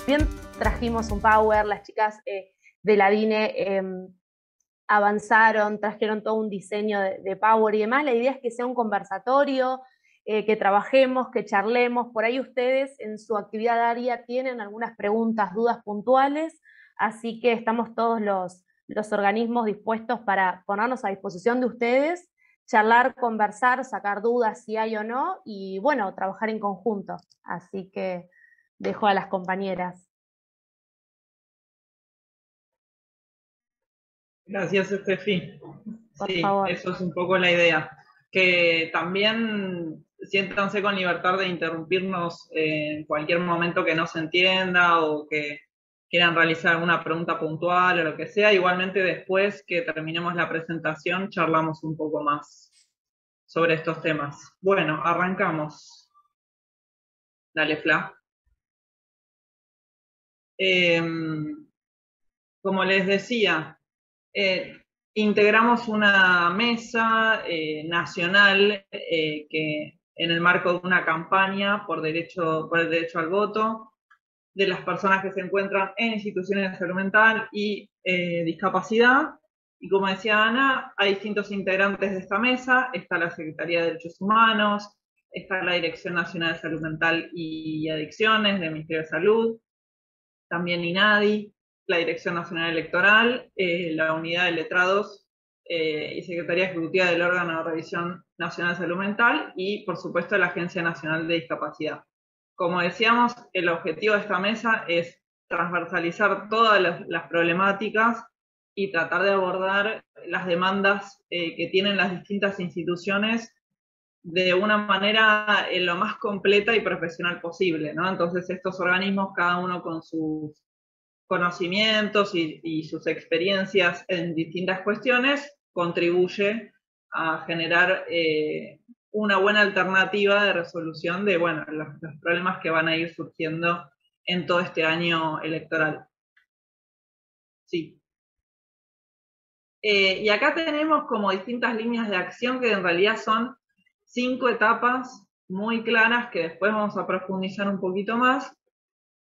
bien trajimos un power, las chicas de la DINE avanzaron, trajeron todo un diseño de power y demás. La idea es que sea un conversatorio, que trabajemos, que charlemos. Por ahí ustedes en su actividad diaria tienen algunas preguntas, dudas puntuales, así que estamos todos los organismos dispuestos para ponernos a disposición de ustedes, charlar, conversar, sacar dudas si hay o no, y bueno, trabajar en conjunto. Así que dejo a las compañeras. Gracias, Estefi. Por Sí, favor. eso es un poco la idea. Que también siéntanse con libertad de interrumpirnos en cualquier momento que no se entienda o que quieran realizar alguna pregunta puntual o lo que sea. Igualmente después que terminemos la presentación charlamos un poco más sobre estos temas. Bueno, arrancamos. Dale, Fla. Eh, Como les decía, eh, integramos una mesa nacional que en el marco de una campaña por el derecho al voto de las personas que se encuentran en instituciones de salud mental y discapacidad. Y como decía Ana, hay distintos integrantes de esta mesa. Está la Secretaría de Derechos Humanos, está la Dirección Nacional de Salud Mental y Adicciones del Ministerio de Salud, también INADI, la Dirección Nacional Electoral, la Unidad de Letrados y Secretaría Ejecutiva del órgano de Revisión Nacional de Salud Mental y, por supuesto, la Agencia Nacional de Discapacidad. Como decíamos, el objetivo de esta mesa es transversalizar todas las problemáticas y tratar de abordar las demandas que tienen las distintas instituciones de una manera lo más completa y profesional posible, ¿no? Entonces estos organismos, cada uno con sus conocimientos y sus experiencias en distintas cuestiones, contribuye a generar una buena alternativa de resolución de bueno, los problemas que van a ir surgiendo en todo este año electoral. Sí. Y acá tenemos como distintas líneas de acción que en realidad son 5 etapas muy claras que después vamos a profundizar un poquito más,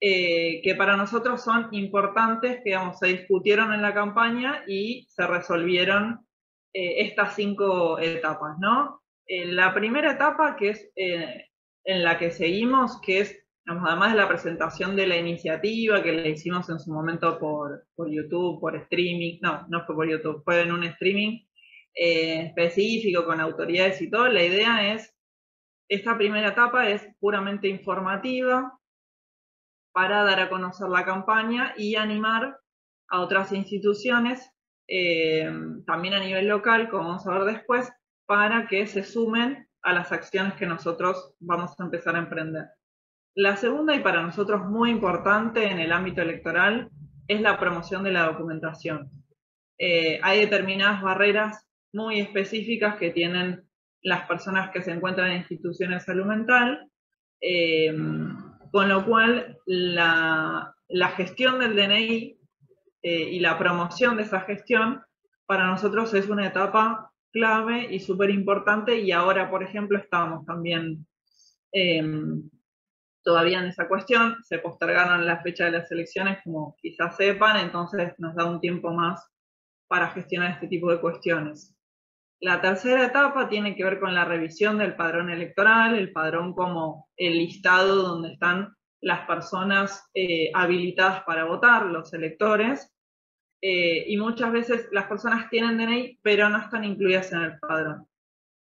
que para nosotros son importantes, que digamos, se discutieron en la campaña y se resolvieron estas 5 etapas, ¿no? La primera etapa, que es en la que seguimos, que es, digamos, además de la presentación de la iniciativa que le hicimos en su momento por YouTube, por streaming, no fue por YouTube, fue en un streaming específico con autoridades y todo, la idea es, esta primera etapa es puramente informativa, para dar a conocer la campaña y animar a otras instituciones, también a nivel local, como vamos a ver después, para que se sumen a las acciones que nosotros vamos a empezar a emprender. La segunda, y para nosotros muy importante en el ámbito electoral, es la promoción de la documentación. Hay determinadas barreras muy específicas que tienen las personas que se encuentran en instituciones de salud mental, eh, con lo cual la gestión del DNI y la promoción de esa gestión para nosotros es una etapa clave y súper importante, y ahora, por ejemplo, estamos también eh, todavía en esa cuestión. Se postergaron la fecha de las elecciones, como quizás sepan, entonces nos da un tiempo más para gestionar este tipo de cuestiones. La tercera etapa tiene que ver con la revisión del padrón electoral, el padrón como el listado donde están las personas habilitadas para votar, los electores, y muchas veces las personas tienen DNI, pero no están incluidas en el padrón.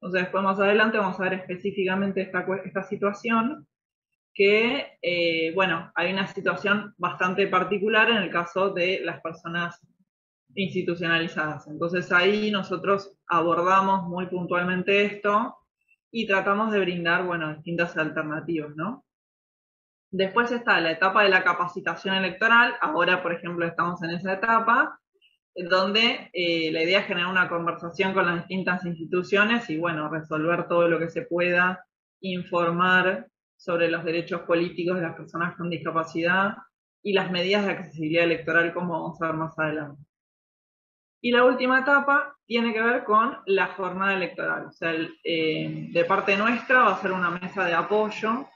Entonces, después más adelante vamos a ver específicamente esta situación, que, bueno, hay una situación bastante particular en el caso de las personas institucionalizadas. Entonces ahí nosotros abordamos muy puntualmente esto y tratamos de brindar, bueno, distintas alternativas, ¿no? Después está la etapa de la capacitación electoral. Ahora, por ejemplo, estamos en esa etapa, en donde la idea es generar una conversación con las distintas instituciones y, bueno, resolver todo lo que se pueda, informar sobre los derechos políticos de las personas con discapacidad y las medidas de accesibilidad electoral, como vamos a ver más adelante. Y la última etapa tiene que ver con la jornada electoral. O sea, de parte nuestra va a ser una mesa de apoyo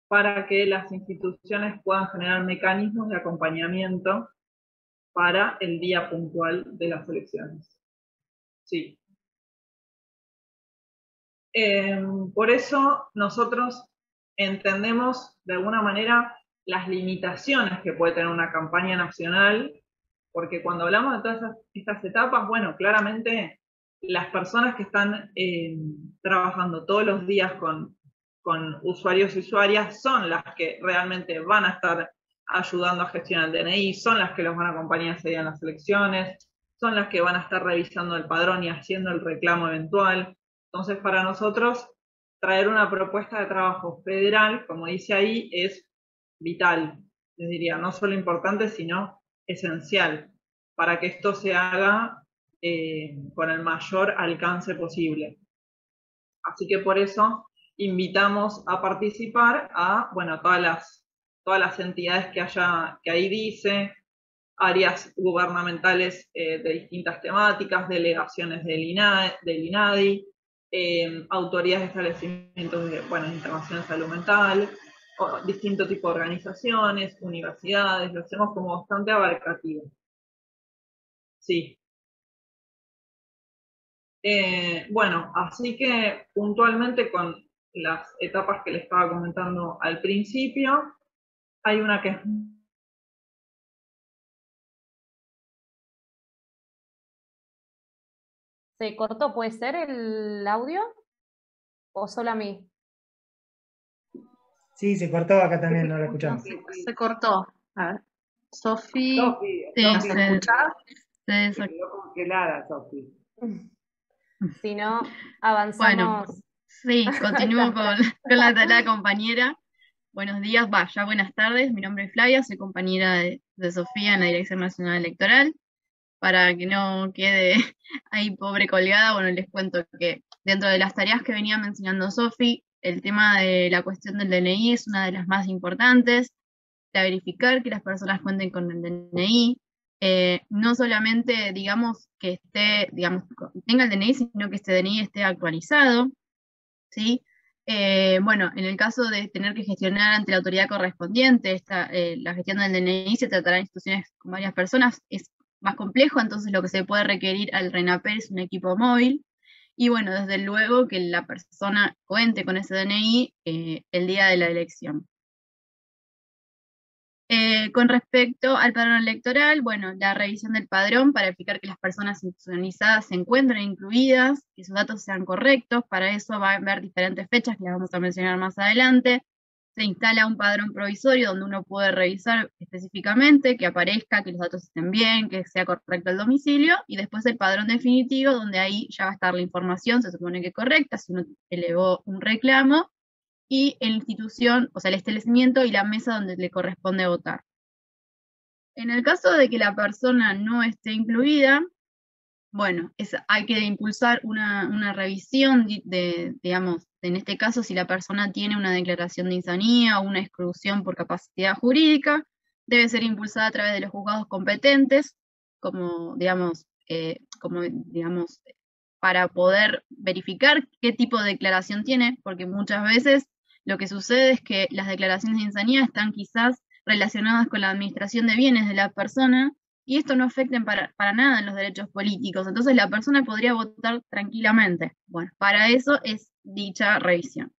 para que las instituciones puedan generar mecanismos de acompañamiento para el día puntual de las elecciones. Sí. Por eso nosotros entendemos de alguna manera las limitaciones que puede tener una campaña nacional, porque cuando hablamos de todas estas etapas, bueno, claramente las personas que están trabajando todos los días con usuarios y usuarias son las que realmente van a estar ayudando a gestionar el DNI, son las que los van a acompañar ese día en las elecciones, son las que van a estar revisando el padrón y haciendo el reclamo eventual. Entonces, para nosotros, traer una propuesta de trabajo federal, como dice ahí, es vital. Les diría, no solo importante, sino esencial para que esto se haga con el mayor alcance posible. Así que por eso invitamos a participar a, bueno, todas las entidades que ahí dice, áreas gubernamentales de distintas temáticas, delegaciones del INADI, autoridades de establecimientos de intervención en salud mental, distintos tipos de organizaciones, universidades, lo hacemos como bastante abarcativo. Sí. Bueno, así que puntualmente con las etapas que le estaba comentando al principio, hay una que es... ¿Se cortó? ¿Puede ser el audio? ¿O solo a mí? Sí, se cortó acá también, no la escuchamos. Se cortó. A ver. Sofi, ¿nos escuchás? se Se quedó congelada, Sofi. Si no, avanzamos. Bueno, sí, continúo con la tarea compañera. Buenos días, ya buenas tardes. Mi nombre es Flavia, soy compañera de Sofía en la Dirección Nacional Electoral. Para que no quede ahí pobre colgada, bueno, les cuento que dentro de las tareas que venía mencionando Sofi, el tema de la cuestión del DNI es una de las más importantes, de verificar que las personas cuenten con el DNI, no solamente, digamos, que esté, digamos, tenga el DNI, sino que este DNI esté actualizado, ¿sí? Bueno, en el caso de tener que gestionar ante la autoridad correspondiente, la gestión del DNI se tratará en instituciones con varias personas, es más complejo, entonces lo que se puede requerir al RENAPER es un equipo móvil, y bueno, desde luego que la persona cuente con ese DNI el día de la elección. Con respecto al padrón electoral, bueno, la revisión del padrón para verificar que las personas institucionalizadas se encuentren incluidas, que sus datos sean correctos, para eso va a haber diferentes fechas que las vamos a mencionar más adelante. Se instala un padrón provisorio donde uno puede revisar específicamente que aparezca, que los datos estén bien, que sea correcto el domicilio, y después el padrón definitivo, donde ahí ya va a estar la información, se supone que correcta, si uno elevó un reclamo, y en la institución, o sea, el establecimiento y la mesa donde le corresponde votar. En el caso de que la persona no esté incluida, bueno, hay que impulsar una revisión digamos, en este caso, si la persona tiene una declaración de insanía o una exclusión por capacidad jurídica, debe ser impulsada a través de los juzgados competentes, digamos, para poder verificar qué tipo de declaración tiene, porque muchas veces lo que sucede es que las declaraciones de insanía están quizás relacionadas con la administración de bienes de la persona, y esto no afecta para nada en los derechos políticos, entonces la persona podría votar tranquilamente. Bueno, para eso es dicha revisión.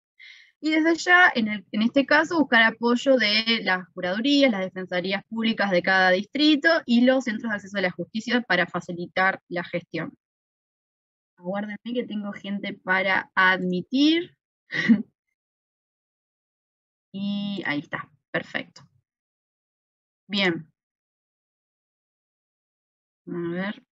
Y desde ya, en este caso, buscar apoyo de las juradurías, las defensorías públicas de cada distrito y los centros de acceso a la justicia para facilitar la gestión. Aguárdenme que tengo gente para admitir. Y ahí está, perfecto. Bien. A ver.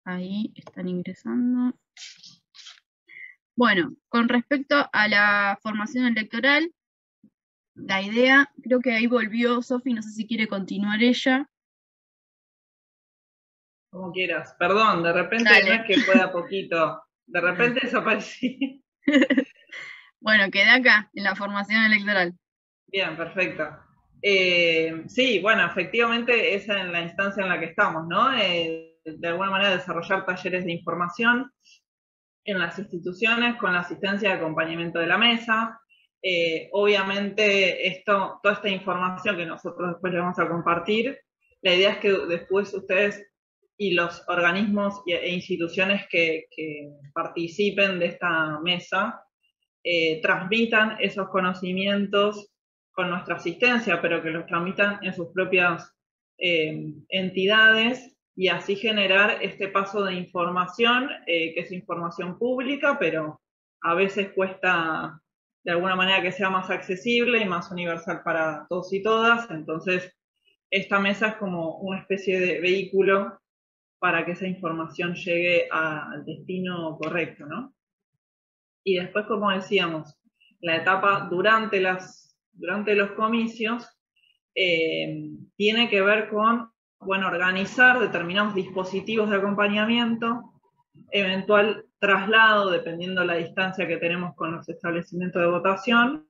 Ahí están ingresando. Bueno, con respecto a la formación electoral, la idea, creo que ahí volvió Sofi, no sé si quiere continuar ella. Como quieras. Perdón, de repente Dale. no es que pueda poquito. De repente desaparecí. Bueno, quedé acá, en la formación electoral. Bien, perfecto. Sí, bueno, efectivamente esa es la instancia en la que estamos, ¿no? De alguna manera desarrollar talleres de información en las instituciones con la asistencia de acompañamiento de la mesa. Obviamente toda esta información que nosotros después les vamos a compartir, la idea es que después ustedes y los organismos e instituciones que participen de esta mesa transmitan esos conocimientos con nuestra asistencia, pero que los transmitan en sus propias entidades y así generar este paso de información, que es información pública, pero a veces cuesta de alguna manera que sea más accesible y más universal para todos y todas. Entonces, esta mesa es como una especie de vehículo para que esa información llegue al destino correcto, ¿no? Y después, como decíamos, la etapa durante los comicios tiene que ver con, bueno, organizar determinados dispositivos de acompañamiento, eventual traslado, dependiendo de la distancia que tenemos con los establecimientos de votación,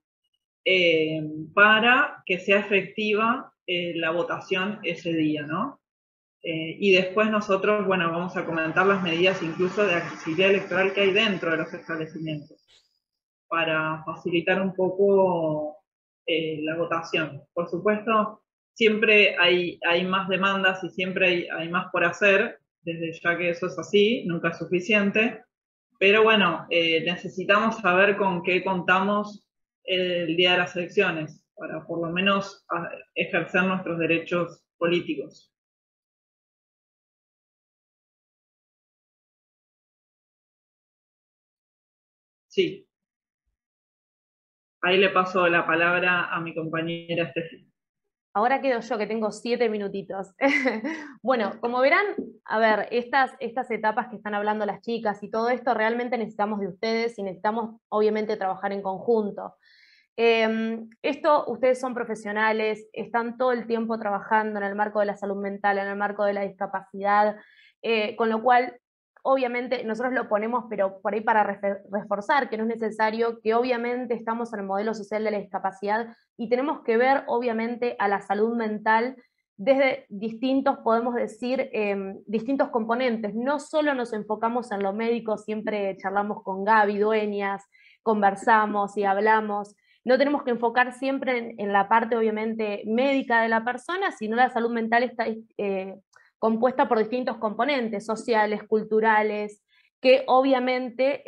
para que sea efectiva la votación ese día, ¿no? Y después nosotros, bueno, vamos a comentar las medidas incluso de accesibilidad electoral que hay dentro de los establecimientos, para facilitar un poco la votación. Por supuesto, siempre hay más demandas y siempre hay más por hacer, desde ya que eso es así, nunca es suficiente, pero bueno, necesitamos saber con qué contamos el día de las elecciones, para por lo menos ejercer nuestros derechos políticos. Sí. Ahí le paso la palabra a mi compañera Estefi. Ahora quedo yo, que tengo 7 minutitos. Bueno, como verán, a ver, estas etapas que están hablando las chicas y todo esto, realmente necesitamos de ustedes y necesitamos, obviamente, trabajar en conjunto. Ustedes son profesionales, están todo el tiempo trabajando en el marco de la salud mental, en el marco de la discapacidad, con lo cual, obviamente, nosotros lo ponemos, pero por ahí para reforzar que no es necesario, que obviamente estamos en el modelo social de la discapacidad y tenemos que ver, obviamente, a la salud mental desde distintos, podemos decir, distintos componentes. No solo nos enfocamos en lo médico, siempre charlamos con Gaby Dueñas, conversamos y hablamos. No tenemos que enfocar siempre en la parte, obviamente, médica de la persona, sino la salud mental está compuesta por distintos componentes sociales, culturales, que obviamente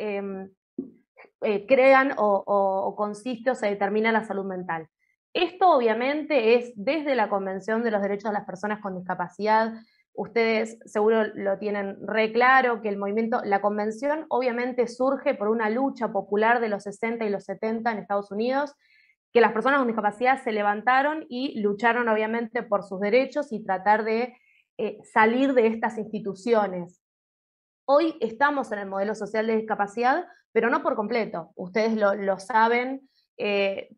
crean o consiste o se determina la salud mental. Esto obviamente es desde la Convención de los Derechos de las Personas con Discapacidad. Ustedes seguro lo tienen re claro, que el movimiento, la convención obviamente surge por una lucha popular de los 60 y los 70 en Estados Unidos, que las personas con discapacidad se levantaron y lucharon obviamente por sus derechos y tratar de salir de estas instituciones. Hoy estamos en el modelo social de discapacidad, pero no por completo. Ustedes lo saben,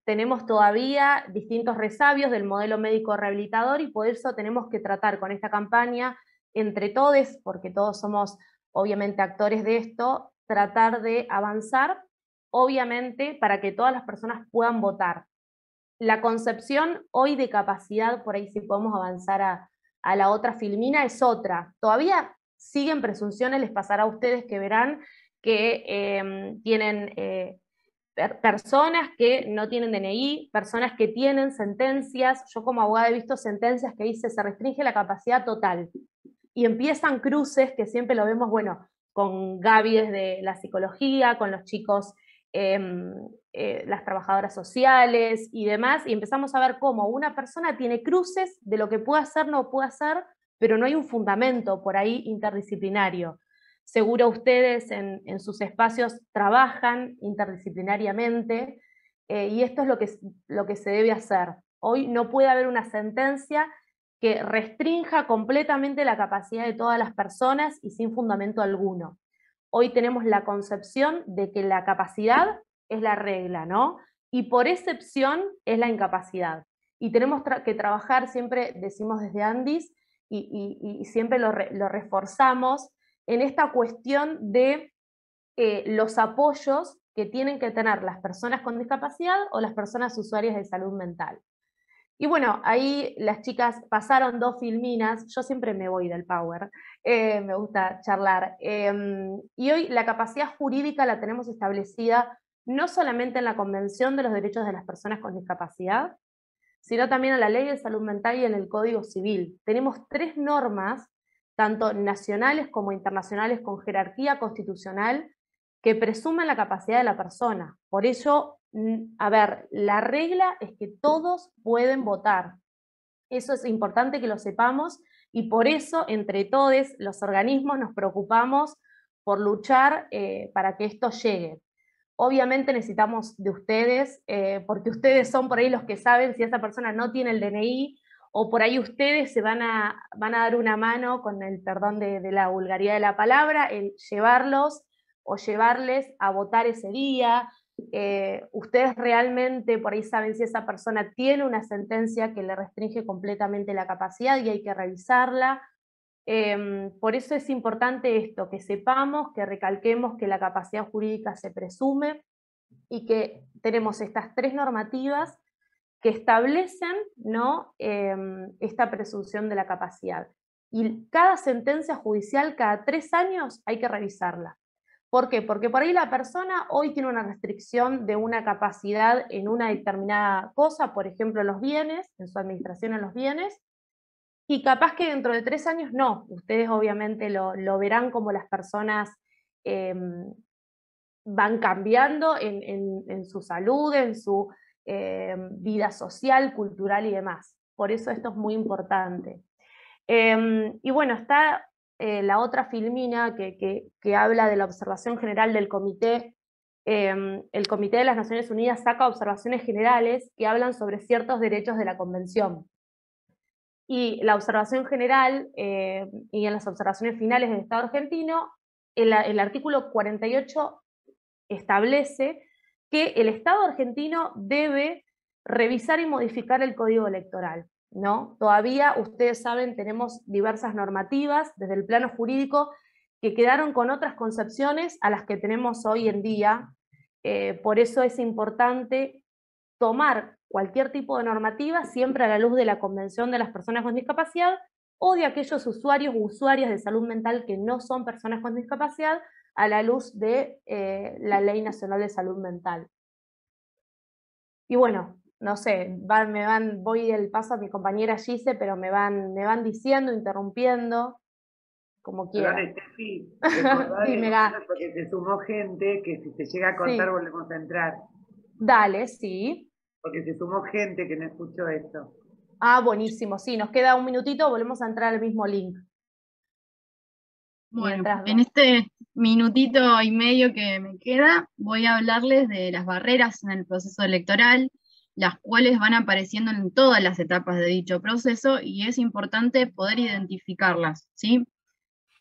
tenemos todavía distintos resabios del modelo médico rehabilitador y por eso tenemos que tratar con esta campaña entre todos, porque todos somos obviamente actores de esto, tratar de avanzar, obviamente, para que todas las personas puedan votar. La concepción hoy de capacidad, por ahí si podemos avanzar a la otra filmina, es otra. Todavía siguen presunciones, les pasará a ustedes que verán que tienen personas que no tienen DNI, personas que tienen sentencias. Yo como abogada he visto sentencias que dice se restringe la capacidad total. Y empiezan cruces que siempre lo vemos, bueno, con Gaby desde la psicología, con los chicos, las trabajadoras sociales y demás, y empezamos a ver cómo una persona tiene cruces de lo que puede hacer, no puede hacer, pero no hay un fundamento por ahí interdisciplinario. Seguro ustedes en sus espacios trabajan interdisciplinariamente y esto es lo que se debe hacer. Hoy no puede haber una sentencia que restrinja completamente la capacidad de todas las personas y sin fundamento alguno. Hoy tenemos la concepción de que la capacidad es la regla, ¿no? Y por excepción es la incapacidad. Y tenemos que trabajar, siempre decimos desde Andis, y siempre lo reforzamos, en esta cuestión de los apoyos que tienen que tener las personas con discapacidad o las personas usuarias de salud mental. Y bueno, ahí las chicas pasaron 2 filminas, yo siempre me voy del Power, me gusta charlar. Y hoy la capacidad jurídica la tenemos establecida no solamente en la Convención de los Derechos de las Personas con Discapacidad, sino también en la Ley de Salud Mental y en el Código Civil. Tenemos 3 normas, tanto nacionales como internacionales, con jerarquía constitucional, que presumen la capacidad de la persona. Por ello, a ver, la regla es que todos pueden votar. Eso es importante que lo sepamos, y por eso, entre todos los organismos, nos preocupamos por luchar para que esto llegue. Obviamente necesitamos de ustedes, porque ustedes son por ahí los que saben si esa persona no tiene el DNI, o por ahí ustedes se van a dar una mano, con el perdón de la vulgaridad de la palabra, en llevarlos o llevarles a votar ese día. Ustedes realmente por ahí saben si esa persona tiene una sentencia que le restringe completamente la capacidad y hay que revisarla. Por eso es importante esto, que sepamos, que recalquemos que la capacidad jurídica se presume y que tenemos estas 3 normativas que establecen, ¿no?, esta presunción de la capacidad. Y cada sentencia judicial, cada 3 años, hay que revisarla. ¿Por qué? Porque por ahí la persona hoy tiene una restricción de una capacidad en una determinada cosa, por ejemplo, los bienes, en su administración en los bienes, y capaz que dentro de 3 años no. Ustedes obviamente lo verán como las personas van cambiando en su salud, en su vida social, cultural y demás. Por eso esto es muy importante. Y bueno, está la otra filmina que habla de la observación general del comité. El Comité de las Naciones Unidas saca observaciones generales que hablan sobre ciertos derechos de la Convención. Y la observación general y en las observaciones finales del Estado argentino, el artículo 48 establece que el Estado argentino debe revisar y modificar el Código Electoral, ¿no? Todavía, ustedes saben, tenemos diversas normativas desde el plano jurídico que quedaron con otras concepciones a las que tenemos hoy en día. Por eso es importante tomar cualquier tipo de normativa siempre a la luz de la Convención de las Personas con Discapacidad o de aquellos usuarios u usuarias de salud mental que no son personas con discapacidad, a la luz de la Ley Nacional de Salud Mental. Y bueno, no sé, voy el paso a mi compañera Gise, pero me van diciendo, interrumpiendo, como quieran. Steffi, Dime, porque se sumó gente que si se llega a contar sí. volvemos a entrar. Dale, sí. Porque se sumó gente que no escuchó esto. Ah, buenísimo, sí, nos queda un minutito, volvemos a entrar al mismo link. Bueno, en este minutito y medio que me queda, voy a hablarles de las barreras en el proceso electoral, las cuales van apareciendo en todas las etapas de dicho proceso, y es importante poder identificarlas, ¿sí?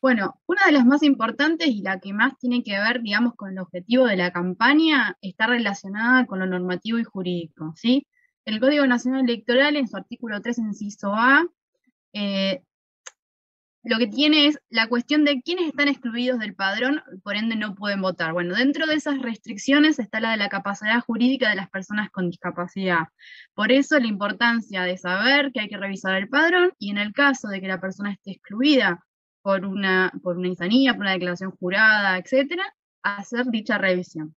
Bueno, una de las más importantes y la que más tiene que ver, digamos, con el objetivo de la campaña, está relacionada con lo normativo y jurídico, ¿sí? El Código Nacional Electoral, en su artículo 3, inciso A, lo que tiene es la cuestión de quiénes están excluidos del padrón, por ende no pueden votar. Bueno, dentro de esas restricciones está la de la capacidad jurídica de las personas con discapacidad. Por eso la importancia de saber que hay que revisar el padrón, y en el caso de que la persona esté excluida por una insanía, por una declaración jurada, etcétera, hacer dicha revisión.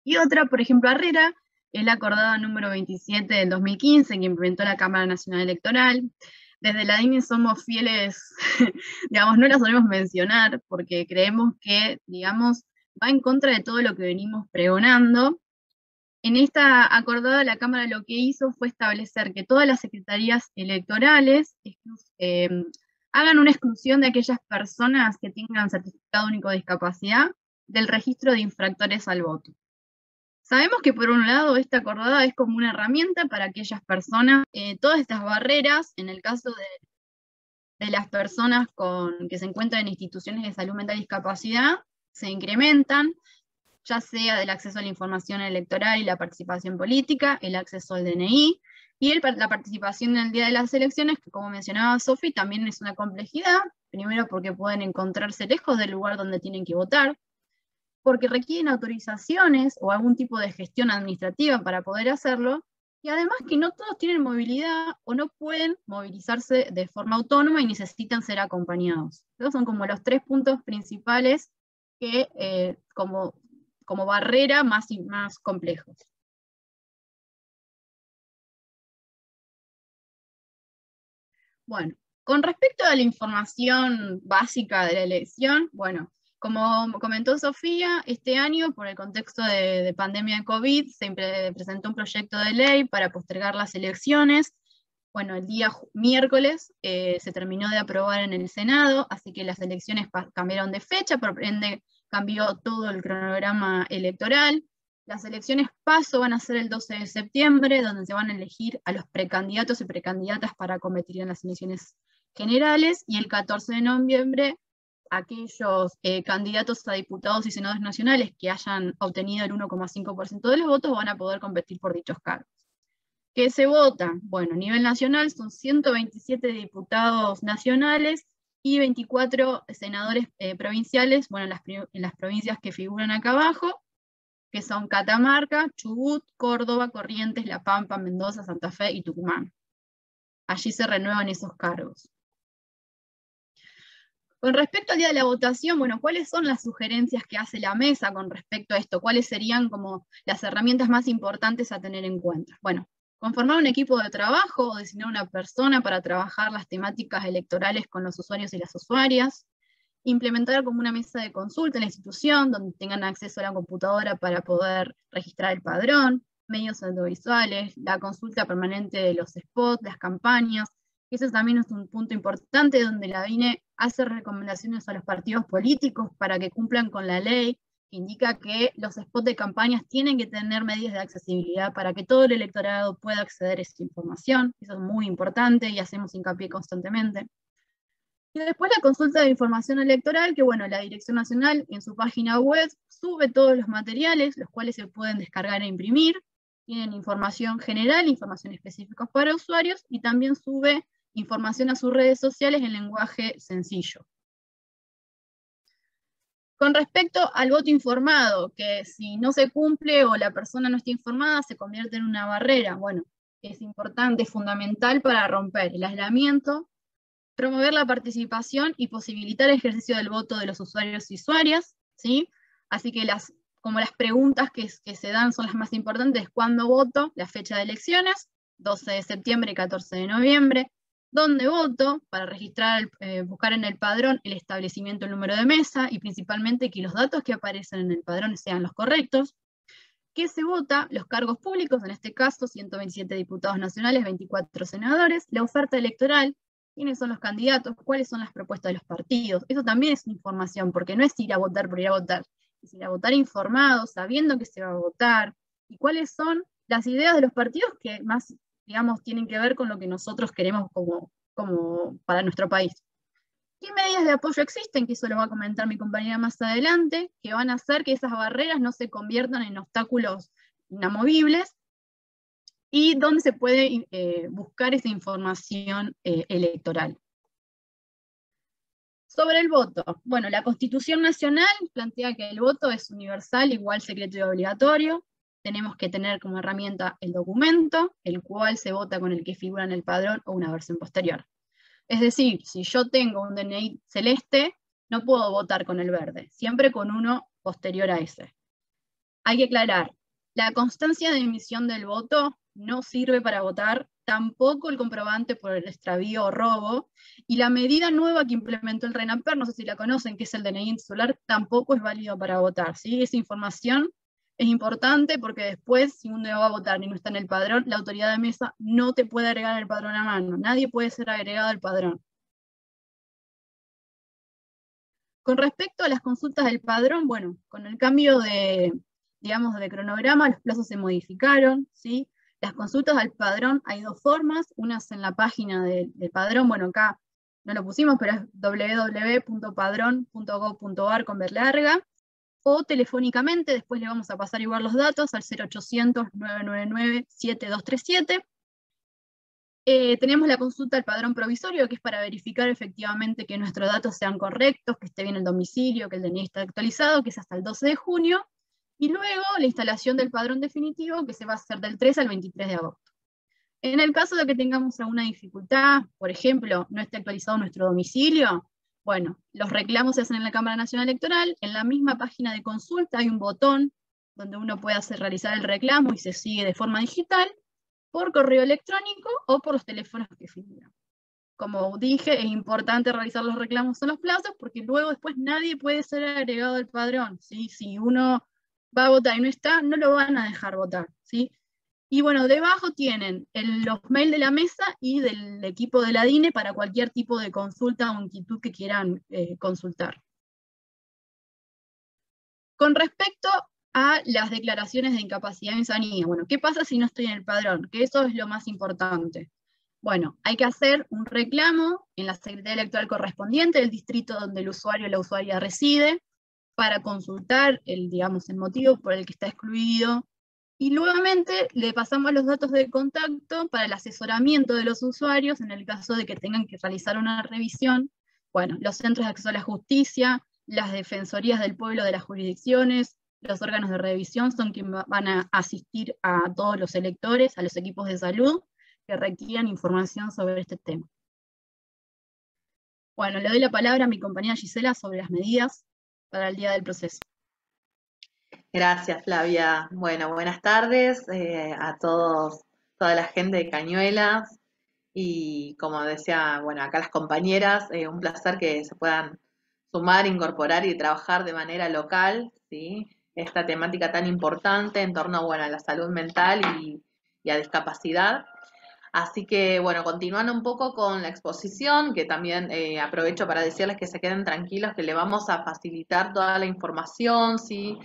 Y otra, por ejemplo, Herrera, es la acordada número 27 del 2015, que implementó la Cámara Nacional Electoral. Desde la DINI somos fieles, digamos, no la solemos mencionar, porque creemos que, digamos, va en contra de todo lo que venimos pregonando. En esta acordada, la Cámara lo que hizo fue establecer que todas las secretarías electorales hagan una exclusión de aquellas personas que tengan certificado único de discapacidad del registro de infractores al voto. Sabemos que por un lado esta acordada es como una herramienta para aquellas personas, todas estas barreras, en el caso de las personas que se encuentran en instituciones de salud mental y discapacidad, se incrementan, ya sea del acceso a la información electoral y la participación política, el acceso al DNI, y la participación en el día de las elecciones, que como mencionaba Sofi, también es una complejidad, primero porque pueden encontrarse lejos del lugar donde tienen que votar, porque requieren autorizaciones o algún tipo de gestión administrativa para poder hacerlo, Y además que no todos tienen movilidad o no pueden movilizarse de forma autónoma y necesitan ser acompañados. Esos son como los 3 puntos principales que como barrera más complejos. Bueno, con respecto a la información básica de la elección, bueno, como comentó Sofía, este año, por el contexto de pandemia de COVID, se presentó un proyecto de ley para postergar las elecciones. Bueno, el día miércoles se terminó de aprobar en el Senado, así que las elecciones cambiaron de fecha, por ende cambió todo el cronograma electoral. Las elecciones PASO van a ser el 12 de septiembre, donde se van a elegir a los precandidatos y precandidatas para competir en las elecciones generales, y el 14 de noviembre aquellos candidatos a diputados y senadores nacionales que hayan obtenido el 1,5% de los votos van a poder competir por dichos cargos. ¿Qué se vota? Bueno, a nivel nacional son 127 diputados nacionales y 24 senadores provinciales, bueno, en las provincias que figuran acá abajo, que son Catamarca, Chubut, Córdoba, Corrientes, La Pampa, Mendoza, Santa Fe y Tucumán. Allí se renuevan esos cargos. Con respecto al día de la votación, bueno, ¿cuáles son las sugerencias que hace la mesa con respecto a esto? ¿Cuáles serían como las herramientas más importantes a tener en cuenta? Bueno, conformar un equipo de trabajo o designar una persona para trabajar las temáticas electorales con los usuarios y las usuarias, implementar como una mesa de consulta en la institución donde tengan acceso a la computadora para poder registrar el padrón, medios audiovisuales, la consulta permanente de los spots, las campañas. Ese también es un punto importante donde la DINE hace recomendaciones a los partidos políticos para que cumplan con la ley, que indica que los spots de campañas tienen que tener medidas de accesibilidad para que todo el electorado pueda acceder a esa información. Eso es muy importante y hacemos hincapié constantemente. Y después la consulta de información electoral, que bueno, la Dirección Nacional en su página web sube todos los materiales, los cuales se pueden descargar e imprimir. Tienen información general, información específica para usuarios, y también sube información a sus redes sociales en lenguaje sencillo. Con respecto al voto informado, que si no se cumple o la persona no está informada, se convierte en una barrera. Bueno, es importante, es fundamental para romper el aislamiento, promover la participación y posibilitar el ejercicio del voto de los usuarios y usuarias, ¿sí? Así que como las preguntas que se dan son las más importantes: ¿cuándo voto? La fecha de elecciones, 12 de septiembre y 14 de noviembre. ¿Dónde voto? Para registrar, buscar en el padrón el establecimiento, el número de mesa, y principalmente que los datos que aparecen en el padrón sean los correctos. ¿Qué se vota? Los cargos públicos, en este caso 127 diputados nacionales, 24 senadores, la oferta electoral, quiénes son los candidatos, cuáles son las propuestas de los partidos. Eso también es información, porque no es ir a votar por ir a votar, es ir a votar informado, sabiendo que se va a votar, y cuáles son las ideas de los partidos que más, digamos, tienen que ver con lo que nosotros queremos como para nuestro país. ¿Qué medidas de apoyo existen? Que eso lo va a comentar mi compañera más adelante, que van a hacer que esas barreras no se conviertan en obstáculos inamovibles, y dónde se puede buscar esa información electoral. Sobre el voto. Bueno, la Constitución Nacional plantea que el voto es universal, igual, secreto y obligatorio. Tenemos que tener como herramienta el documento, el cual se vota con el que figura en el padrón o una versión posterior. Es decir, si yo tengo un DNI celeste, no puedo votar con el verde, siempre con uno posterior a ese. Hay que aclarar, la constancia de emisión del voto no sirve para votar, tampoco el comprobante por el extravío o robo, y la medida nueva que implementó el RENAPER, no sé si la conocen, que es el DNI insular, tampoco es válido para votar, ¿sí? Esa información es importante porque después, si uno va a votar y no está en el padrón, la autoridad de mesa no te puede agregar el padrón a mano, nadie puede ser agregado al padrón. Con respecto a las consultas del padrón, bueno, con el cambio de, digamos, de cronograma, los plazos se modificaron, ¿sí? Las consultas al padrón hay dos formas, una es en la página del padrón, bueno, acá no lo pusimos, pero es www.padrón.gov.ar con B larga, o telefónicamente, después le vamos a pasar igual los datos al 0800-999-7237. Tenemos la consulta al padrón provisorio, que es para verificar efectivamente que nuestros datos sean correctos, que esté bien el domicilio, que el DNI esté actualizado, que es hasta el 12 de junio. y luego la instalación del padrón definitivo, que se va a hacer del 3 al 23 de agosto. En el caso de que tengamos alguna dificultad, por ejemplo, no esté actualizado nuestro domicilio, bueno, los reclamos se hacen en la Cámara Nacional Electoral, en la misma página de consulta hay un botón donde uno puede realizar el reclamo y se sigue de forma digital, por correo electrónico o por los teléfonos que figuran. Como dije, es importante realizar los reclamos en los plazos porque luego después nadie puede ser agregado al padrón, ¿sí? Si uno va a votar y no está, no lo van a dejar votar, ¿sí? Y bueno, debajo tienen los mails de la mesa y del equipo de la DINE para cualquier tipo de consulta o inquietud que quieran consultar. Con respecto a las declaraciones de incapacidad y insanía, bueno, ¿qué pasa si no estoy en el padrón? Que eso es lo más importante. Bueno, hay que hacer un reclamo en la Secretaría Electoral correspondiente del distrito donde el usuario o la usuaria reside para consultar el motivo por el que está excluido. Y nuevamente le pasamos los datos de contacto para el asesoramiento de los usuarios en el caso de que tengan que realizar una revisión. Bueno, los centros de acceso a la justicia, las defensorías del pueblo de las jurisdicciones, los órganos de revisión son quienes van a asistir a todos los electores, a los equipos de salud que requieran información sobre este tema. Bueno, le doy la palabra a mi compañera Gisela sobre las medidas para el día del proceso. Gracias, Flavia. Bueno, buenas tardes a todos, toda la gente de Cañuelas y como decía, bueno, acá las compañeras, un placer que se puedan sumar, incorporar y trabajar de manera local, ¿sí? Esta temática tan importante en torno, bueno, a la salud mental y a discapacidad. Así que, bueno, continuando un poco con la exposición, que también aprovecho para decirles que se queden tranquilos, que le vamos a facilitar toda la información, ¿sí?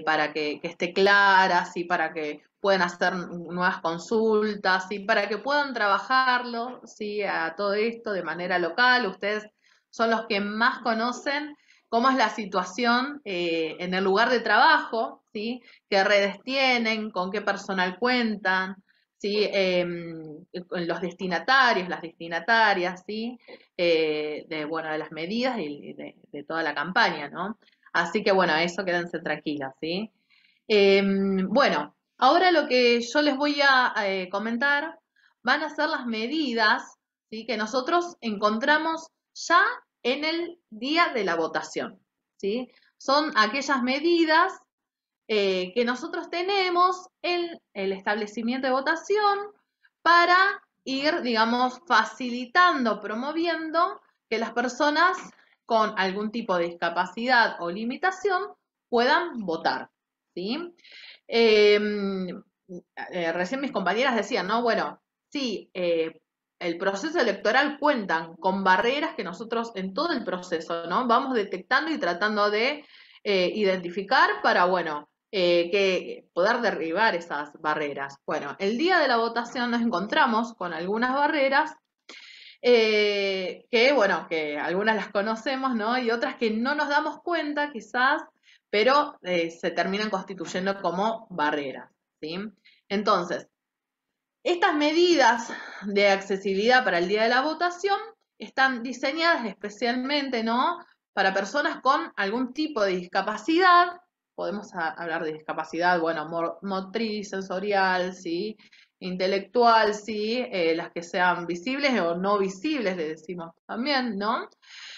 Para que esté clara, ¿sí? Para que puedan hacer nuevas consultas, ¿sí? Para que puedan trabajarlo, ¿sí? A todo esto de manera local. Ustedes son los que más conocen cómo es la situación en el lugar de trabajo, ¿sí? Qué redes tienen, con qué personal cuentan, ¿sí? Los destinatarios, las destinatarias, ¿sí? Bueno, de las medidas y de toda la campaña, ¿no? Así que, bueno, eso quédense tranquilas, ¿sí? Bueno, ahora lo que yo les voy a comentar van a ser las medidas, ¿sí? Que nosotros encontramos ya en el día de la votación, ¿sí? Son aquellas medidas que nosotros tenemos en el establecimiento de votación para ir, digamos, facilitando, promoviendo que las personas con algún tipo de discapacidad o limitación puedan votar, ¿sí? Recién mis compañeras decían, ¿no? Bueno, sí, el proceso electoral cuentan con barreras que nosotros en todo el proceso, ¿no? Vamos detectando y tratando de identificar para, bueno, que poder derribar esas barreras. Bueno, el día de la votación nos encontramos con algunas barreras que, bueno, que algunas las conocemos, ¿no? Y otras que no nos damos cuenta quizás, pero se terminan constituyendo como barreras, ¿sí? Entonces, estas medidas de accesibilidad para el día de la votación están diseñadas especialmente, ¿no? Para personas con algún tipo de discapacidad. Podemos hablar de discapacidad, bueno, motriz, sensorial, ¿sí? Intelectual, ¿sí? Las que sean visibles o no visibles, le decimos también, ¿no?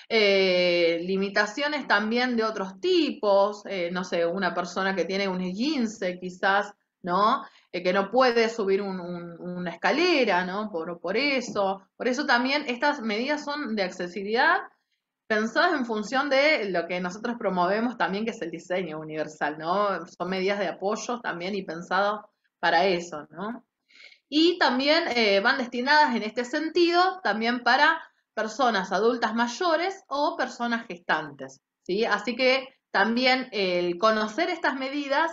Limitaciones también de otros tipos, no sé, una persona que tiene un esguince quizás, ¿no? Que no puede subir una escalera, ¿no? Por eso también estas medidas son de accesibilidad pensadas en función de lo que nosotros promovemos también, que es el diseño universal, ¿no? Son medidas de apoyo también y pensadas para eso, ¿no? Y también van destinadas en este sentido también para personas adultas mayores o personas gestantes, ¿sí? Así que también el conocer estas medidas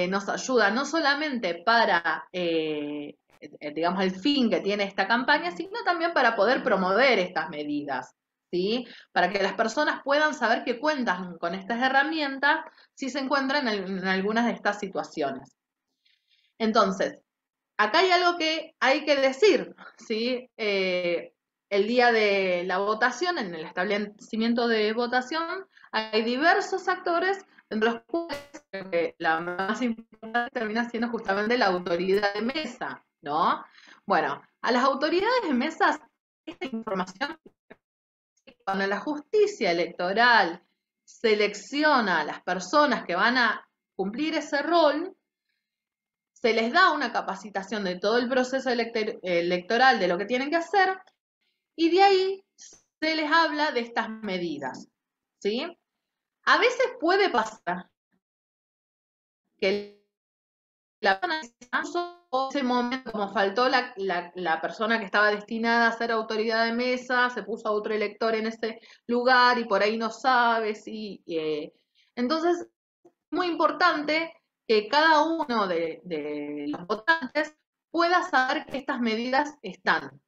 nos ayuda no solamente para, digamos, el fin que tiene esta campaña, sino también para poder promover estas medidas, ¿sí? Para que las personas puedan saber que cuentan con estas herramientas si se encuentran en algunas de estas situaciones. Entonces, acá hay algo que hay que decir, ¿sí? El día de la votación, en el establecimiento de votación, hay diversos actores, entre los cuales creo que la más importante termina siendo justamente la autoridad de mesa, ¿no? Bueno, a las autoridades de mesas, esta información, cuando la justicia electoral selecciona a las personas que van a cumplir ese rol, se les da una capacitación de todo el proceso electoral, de lo que tienen que hacer, y de ahí se les habla de estas medidas, ¿sí? A veces puede pasar que la persona en ese momento, como faltó la persona que estaba destinada a ser autoridad de mesa, se puso a otro elector en ese lugar y por ahí no sabe si... entonces, es muy importante que cada uno de los votantes pueda saber que estas medidas están,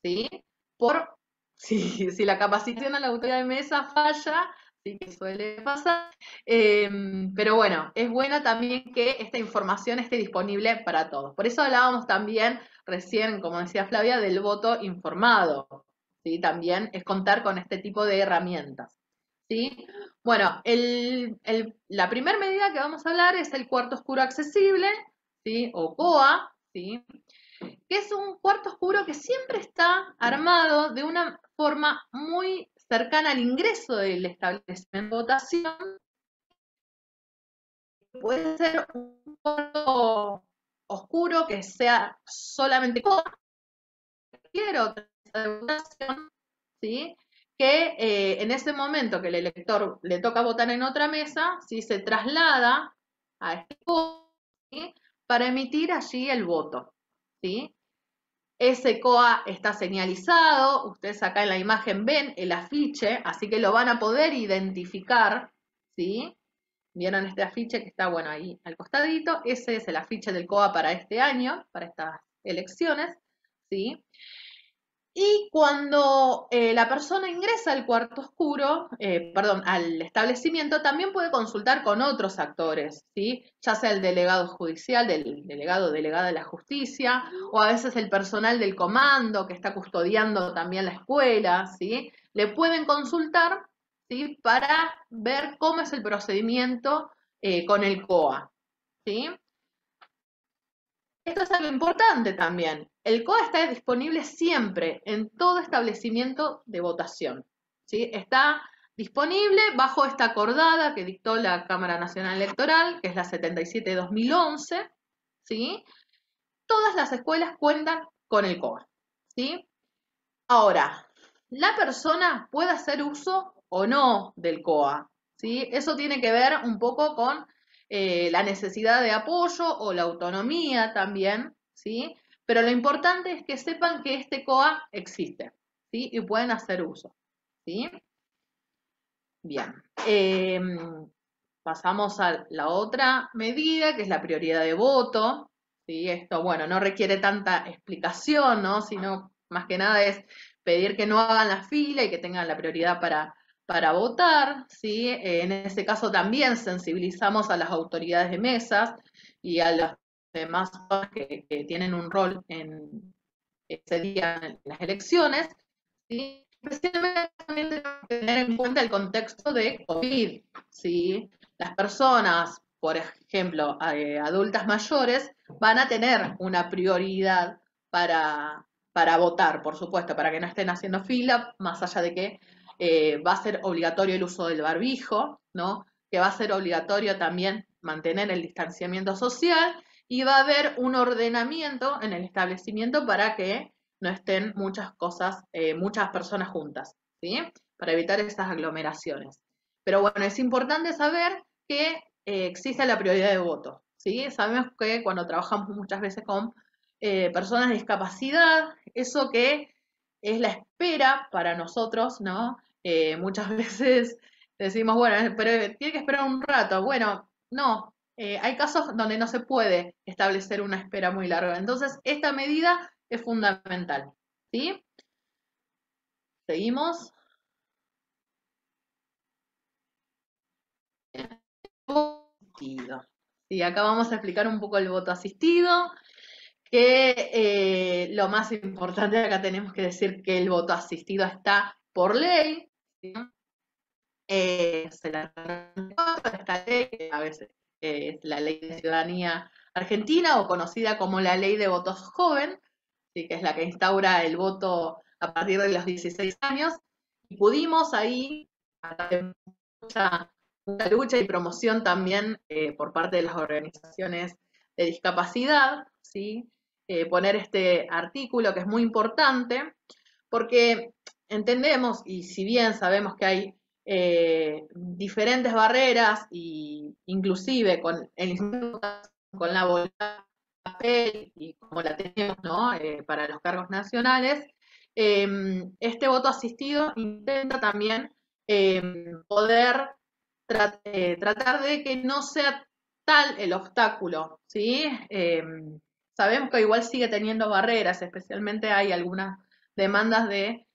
¿sí? Por si la capacitación a la autoridad de mesa falla, sí que suele pasar, pero bueno, es bueno también que esta información esté disponible para todos. Por eso hablábamos también recién, como decía Flavia, del voto informado, ¿sí? También es contar con este tipo de herramientas, ¿sí? Bueno, la primera medida que vamos a hablar es el cuarto oscuro accesible, ¿sí? O COA, ¿sí? Que es un cuarto oscuro que siempre está armado de una forma muy cercana al ingreso del establecimiento de votación. Puede ser un cuarto oscuro que sea solamente cualquier otra votación, ¿sí? Que en ese momento que el elector le toca votar en otra mesa, ¿sí? Se traslada a este COA, ¿sí? Para emitir allí el voto, ¿sí? Ese COA está señalizado, ustedes acá en la imagen ven el afiche, así que lo van a poder identificar, ¿sí? ¿Vieron este afiche que está, bueno, ahí al costadito? Ese es el afiche del COA para este año, para estas elecciones, ¿sí? Y cuando la persona ingresa al cuarto oscuro, al establecimiento, también puede consultar con otros actores, ¿sí? Ya sea el delegado judicial, del delegado o delegada de la justicia, o a veces el personal del comando que está custodiando también la escuela, ¿sí? Le pueden consultar, ¿sí? Para ver cómo es el procedimiento con el COA, ¿sí? Esto es algo importante también. El COA está disponible siempre en todo establecimiento de votación, ¿sí? Está disponible bajo esta acordada que dictó la Cámara Nacional Electoral, que es la 77/2011, ¿sí? Todas las escuelas cuentan con el COA, ¿sí? Ahora, la persona puede hacer uso o no del COA, ¿sí? Eso tiene que ver un poco con la necesidad de apoyo o la autonomía también, ¿sí? Pero lo importante es que sepan que este COA existe, ¿sí? Y pueden hacer uso, ¿sí? Bien. Pasamos a la otra medida, que es la prioridad de voto, ¿sí? Esto, bueno, no requiere tanta explicación, ¿no? Sino más que nada es pedir que no hagan la fila y que tengan la prioridad para votar, ¿sí? En ese caso también sensibilizamos a las autoridades de mesas y a las demás que tienen un rol en ese día en las elecciones, ¿sí? Especialmente también tenemos que tener en cuenta el contexto de COVID, ¿sí? Las personas, por ejemplo, adultas mayores, van a tener una prioridad para votar, por supuesto, para que no estén haciendo fila, más allá de que va a ser obligatorio el uso del barbijo, ¿no? Que va a ser obligatorio también mantener el distanciamiento social y va a haber un ordenamiento en el establecimiento para que no estén muchas personas juntas, ¿sí? Para evitar esas aglomeraciones. Pero bueno, es importante saber que existe la prioridad de voto, ¿sí? Sabemos que cuando trabajamos muchas veces con personas de discapacidad, eso que es la espera para nosotros, ¿no? Muchas veces decimos, bueno, pero tiene que esperar un rato. Bueno, no, hay casos donde no se puede establecer una espera muy larga. Entonces, esta medida es fundamental, ¿sí? Seguimos. Asistido. Sí, acá vamos a explicar un poco el voto asistido, que lo más importante acá tenemos que decir que el voto asistido está por ley, ¿sí? Se la esta ley, que a veces es la Ley de Ciudadanía Argentina, o conocida como la Ley de Votos Joven, ¿sí? Que es la que instaura el voto a partir de los 16 años, y pudimos ahí, a través de mucha lucha y promoción también por parte de las organizaciones de discapacidad, ¿sí? Poner este artículo que es muy importante, porque entendemos, y si bien sabemos que hay diferentes barreras, y inclusive con la boleta de papel y como la tenemos, ¿no? Para los cargos nacionales, este voto asistido intenta también poder tratar de que no sea tal el obstáculo, ¿sí? Sabemos que igual sigue teniendo barreras, especialmente hay algunas demandas de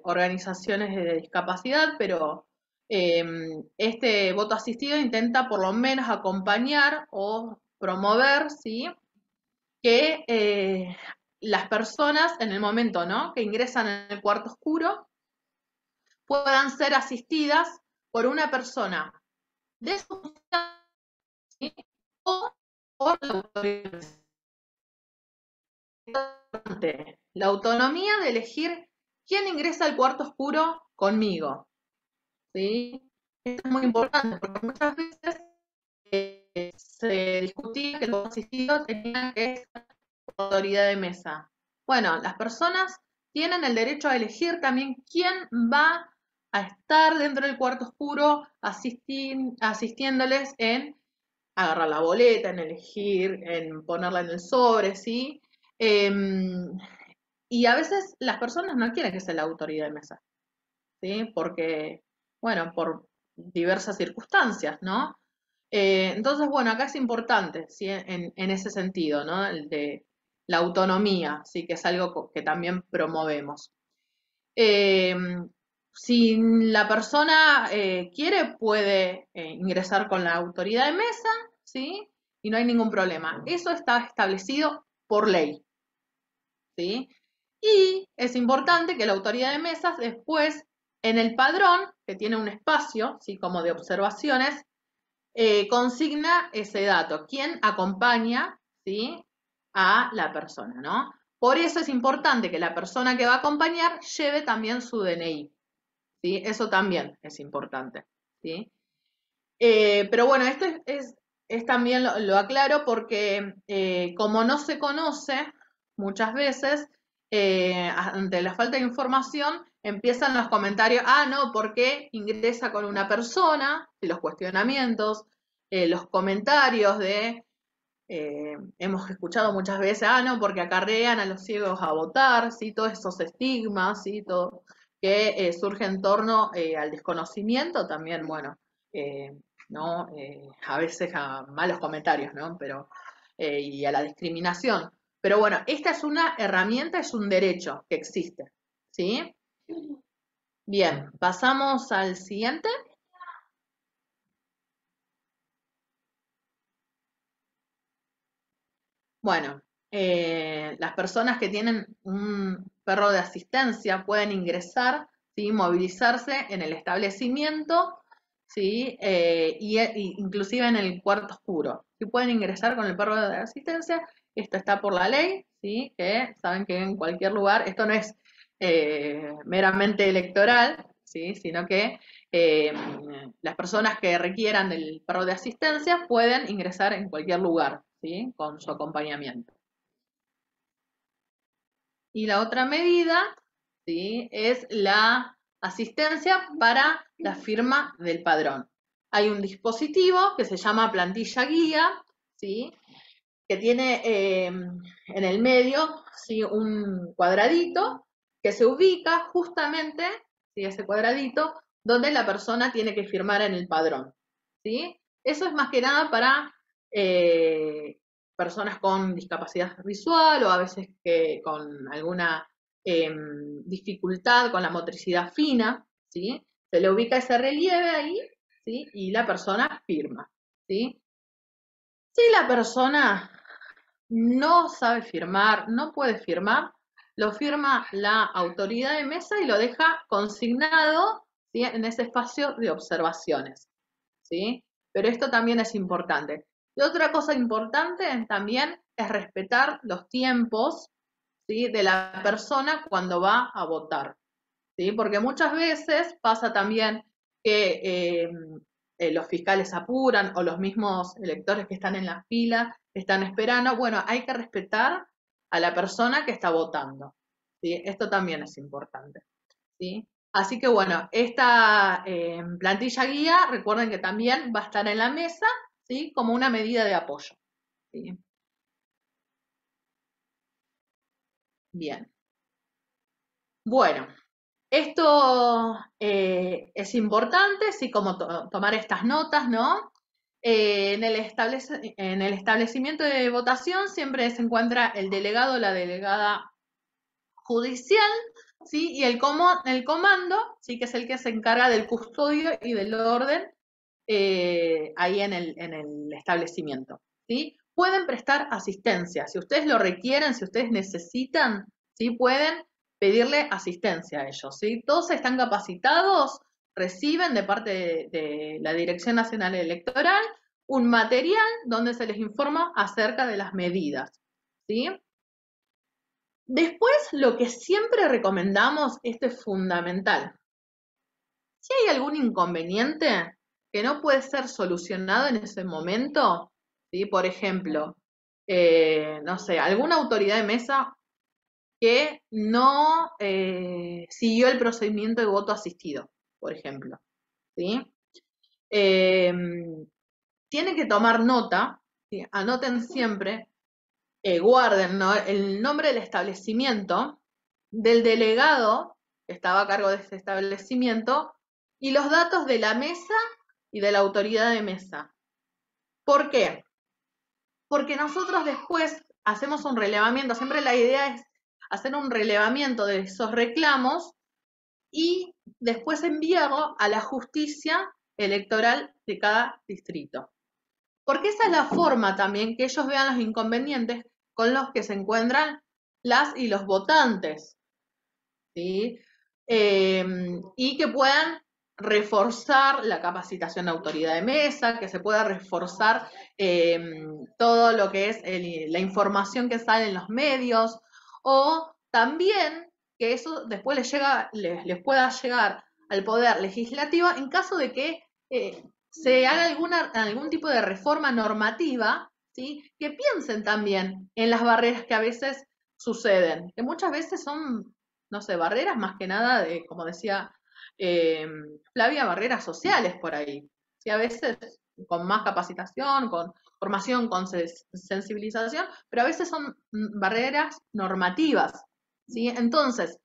organizaciones de discapacidad, pero este voto asistido intenta por lo menos acompañar o promover, ¿sí? Que las personas en el momento, ¿no? que ingresan en el cuarto oscuro puedan ser asistidas por una persona de su confianza, ¿sí? o por la autoridad. La autonomía de elegir quién ingresa al cuarto oscuro conmigo, ¿sí? Esto es muy importante porque muchas veces se discutía que el voto asistido tenía que ser autoridad de mesa. Bueno, las personas tienen el derecho a elegir también quién va a estar dentro del cuarto oscuro asistiéndoles en agarrar la boleta, en elegir, en ponerla en el sobre, ¿sí? Y a veces las personas no quieren que sea la autoridad de mesa, ¿sí? Porque, bueno, por diversas circunstancias, ¿no? Entonces, bueno, acá es importante, ¿sí? En ese sentido, ¿no? El de la autonomía, ¿sí? Que es algo que también promovemos. Si la persona quiere, puede ingresar con la autoridad de mesa, ¿sí? Y no hay ningún problema. Eso está establecido por ley, ¿sí? Y es importante que la autoridad de mesas después, en el padrón, que tiene un espacio, ¿sí? como de observaciones, consigna ese dato, quién acompaña, ¿sí? a la persona, ¿no? Por eso es importante que la persona que va a acompañar lleve también su DNI, ¿sí? Eso también es importante, ¿sí? Pero bueno, esto es también lo aclaro porque como no se conoce muchas veces, ante la falta de información, empiezan los comentarios, no, ¿por qué ingresa con una persona? Y los cuestionamientos, los comentarios de, hemos escuchado muchas veces, no, porque acarrean a los ciegos a votar, ¿sí? Todos esos estigmas, ¿sí? Todo que surge en torno al desconocimiento también, bueno, ¿no? A veces a malos comentarios, ¿no? Pero, y a la discriminación. Pero bueno, esta es una herramienta, es un derecho que existe, ¿sí? Bien, pasamos al siguiente. Bueno, las personas que tienen un perro de asistencia pueden ingresar, ¿sí? movilizarse en el establecimiento, ¿sí? y inclusive en el cuarto oscuro. ¿Sí? Pueden ingresar con el perro de asistencia, esto está por la ley, ¿sí? que saben que en cualquier lugar, esto no es meramente electoral, ¿sí? sino que las personas que requieran del perro de asistencia pueden ingresar en cualquier lugar, ¿sí? con su acompañamiento. Y la otra medida, ¿sí? es la asistencia para la firma del padrón. Hay un dispositivo que se llama plantilla guía, ¿sí? que tiene en el medio, ¿sí? un cuadradito que se ubica justamente, ¿sí? ese cuadradito, donde la persona tiene que firmar en el padrón, ¿sí? Eso es más que nada para personas con discapacidad visual o a veces que con alguna dificultad con la motricidad fina, ¿sí? Se le ubica ese relieve ahí, ¿sí? Y la persona firma, ¿sí? Si la persona no sabe firmar, no puede firmar, lo firma la autoridad de mesa y lo deja consignado, ¿sí? en ese espacio de observaciones, ¿sí? pero esto también es importante. Y otra cosa importante también es respetar los tiempos, ¿sí?, de la persona cuando va a votar, ¿sí? Porque muchas veces pasa también que los fiscales apuran o los mismos electores que están en la fila están esperando. Bueno, hay que respetar a la persona que está votando, ¿sí? Esto también es importante, ¿sí? Así que bueno, esta plantilla guía, recuerden que también va a estar en la mesa, ¿sí?, como una medida de apoyo, ¿sí? Bien. Bueno, esto es importante, sí, como tomar estas notas, ¿no? En el establecimiento de votación siempre se encuentra el delegado o la delegada judicial, ¿sí? Y el comando, ¿sí?, que es el que se encarga del custodio y del orden ahí en el establecimiento, ¿sí? Pueden prestar asistencia, si ustedes lo requieren, si ustedes necesitan, ¿sí?, pueden pedirle asistencia a ellos, ¿sí? Todos están capacitados, reciben de parte de la Dirección Nacional Electoral un material donde se les informa acerca de las medidas, ¿sí? Después, lo que siempre recomendamos, esto es fundamental. Si hay algún inconveniente que no puede ser solucionado en ese momento, ¿sí? Por ejemplo, no sé, alguna autoridad de mesa que no siguió el procedimiento de voto asistido, por ejemplo, ¿sí? Tienen que tomar nota, ¿sí? Anoten siempre, guarden, ¿no?, el nombre del establecimiento, del delegado que estaba a cargo de ese establecimiento y los datos de la mesa y de la autoridad de mesa. ¿Por qué? Porque nosotros después hacemos un relevamiento, siempre la idea es hacer un relevamiento de esos reclamos y después enviarlo a la justicia electoral de cada distrito. Porque esa es la forma también que ellos vean los inconvenientes con los que se encuentran las y los votantes, ¿sí? Y que puedan reforzar la capacitación de autoridad de mesa, que se pueda reforzar todo lo que es la información que sale en los medios, o también que eso después les pueda llegar al Poder Legislativo en caso de que se haga algún tipo de reforma normativa, ¿sí?, que piensen también en las barreras que a veces suceden, que muchas veces son, no sé, barreras más que nada de, como decía Flavia, barreras sociales por ahí. ¿Sí? A veces con más capacitación, con formación, con sensibilización, pero a veces son barreras normativas, ¿sí? Entonces,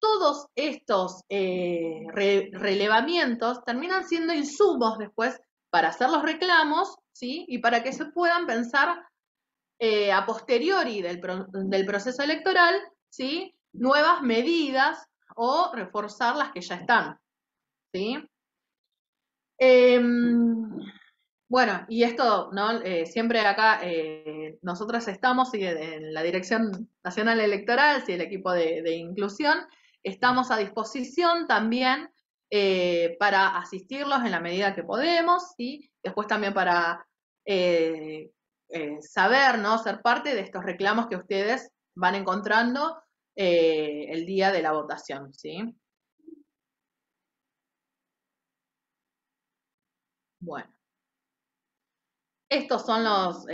todos estos relevamientos terminan siendo insumos después para hacer los reclamos, ¿sí?, y para que se puedan pensar a posteriori del proceso electoral, ¿sí?, nuevas medidas o reforzar las que ya están, ¿sí? Bueno, y esto, ¿no? Siempre acá nosotros estamos, ¿sí?, en la Dirección Nacional Electoral, ¿sí?, el equipo de inclusión, estamos a disposición también para asistirlos en la medida que podemos, ¿sí? Después también para saber, ¿no?, ser parte de estos reclamos que ustedes van encontrando el día de la votación, ¿sí? Bueno. Estos son los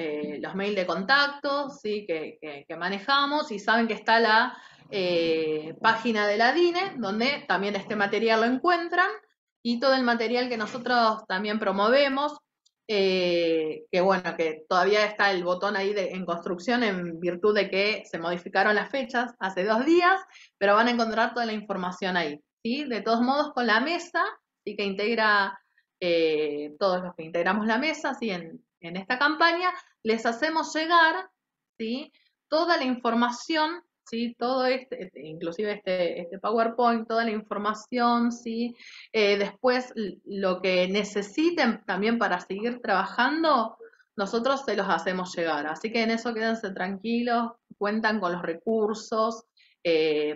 mails de contacto, ¿sí?, que manejamos, y saben que está la página de la DINE, donde también este material lo encuentran, y todo el material que nosotros también promovemos, que bueno, que todavía está el botón ahí en construcción en virtud de que se modificaron las fechas hace 2 días, pero van a encontrar toda la información ahí, ¿sí? De todos modos, con la mesa, ¿sí?, que integra todos los que integramos la mesa, ¿sí?, en esta campaña, les hacemos llegar, ¿sí?, toda la información, ¿sí?, todo inclusive este PowerPoint, toda la información, ¿sí?, después lo que necesiten también para seguir trabajando, nosotros se los hacemos llegar. Así que en eso quédense tranquilos, cuentan con los recursos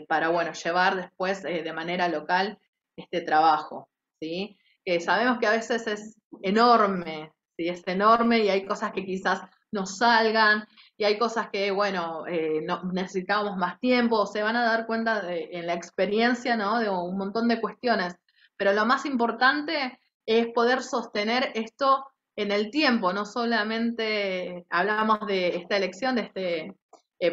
para, bueno, llevar después de manera local este trabajo, ¿sí? Sabemos que a veces es enorme, ¿sí? Es enorme y hay cosas que quizás no salgan y hay cosas que, bueno, necesitábamos más tiempo, se van a dar cuenta en la experiencia, ¿no? De un montón de cuestiones, pero lo más importante es poder sostener esto en el tiempo, no solamente hablamos de esta elección, de este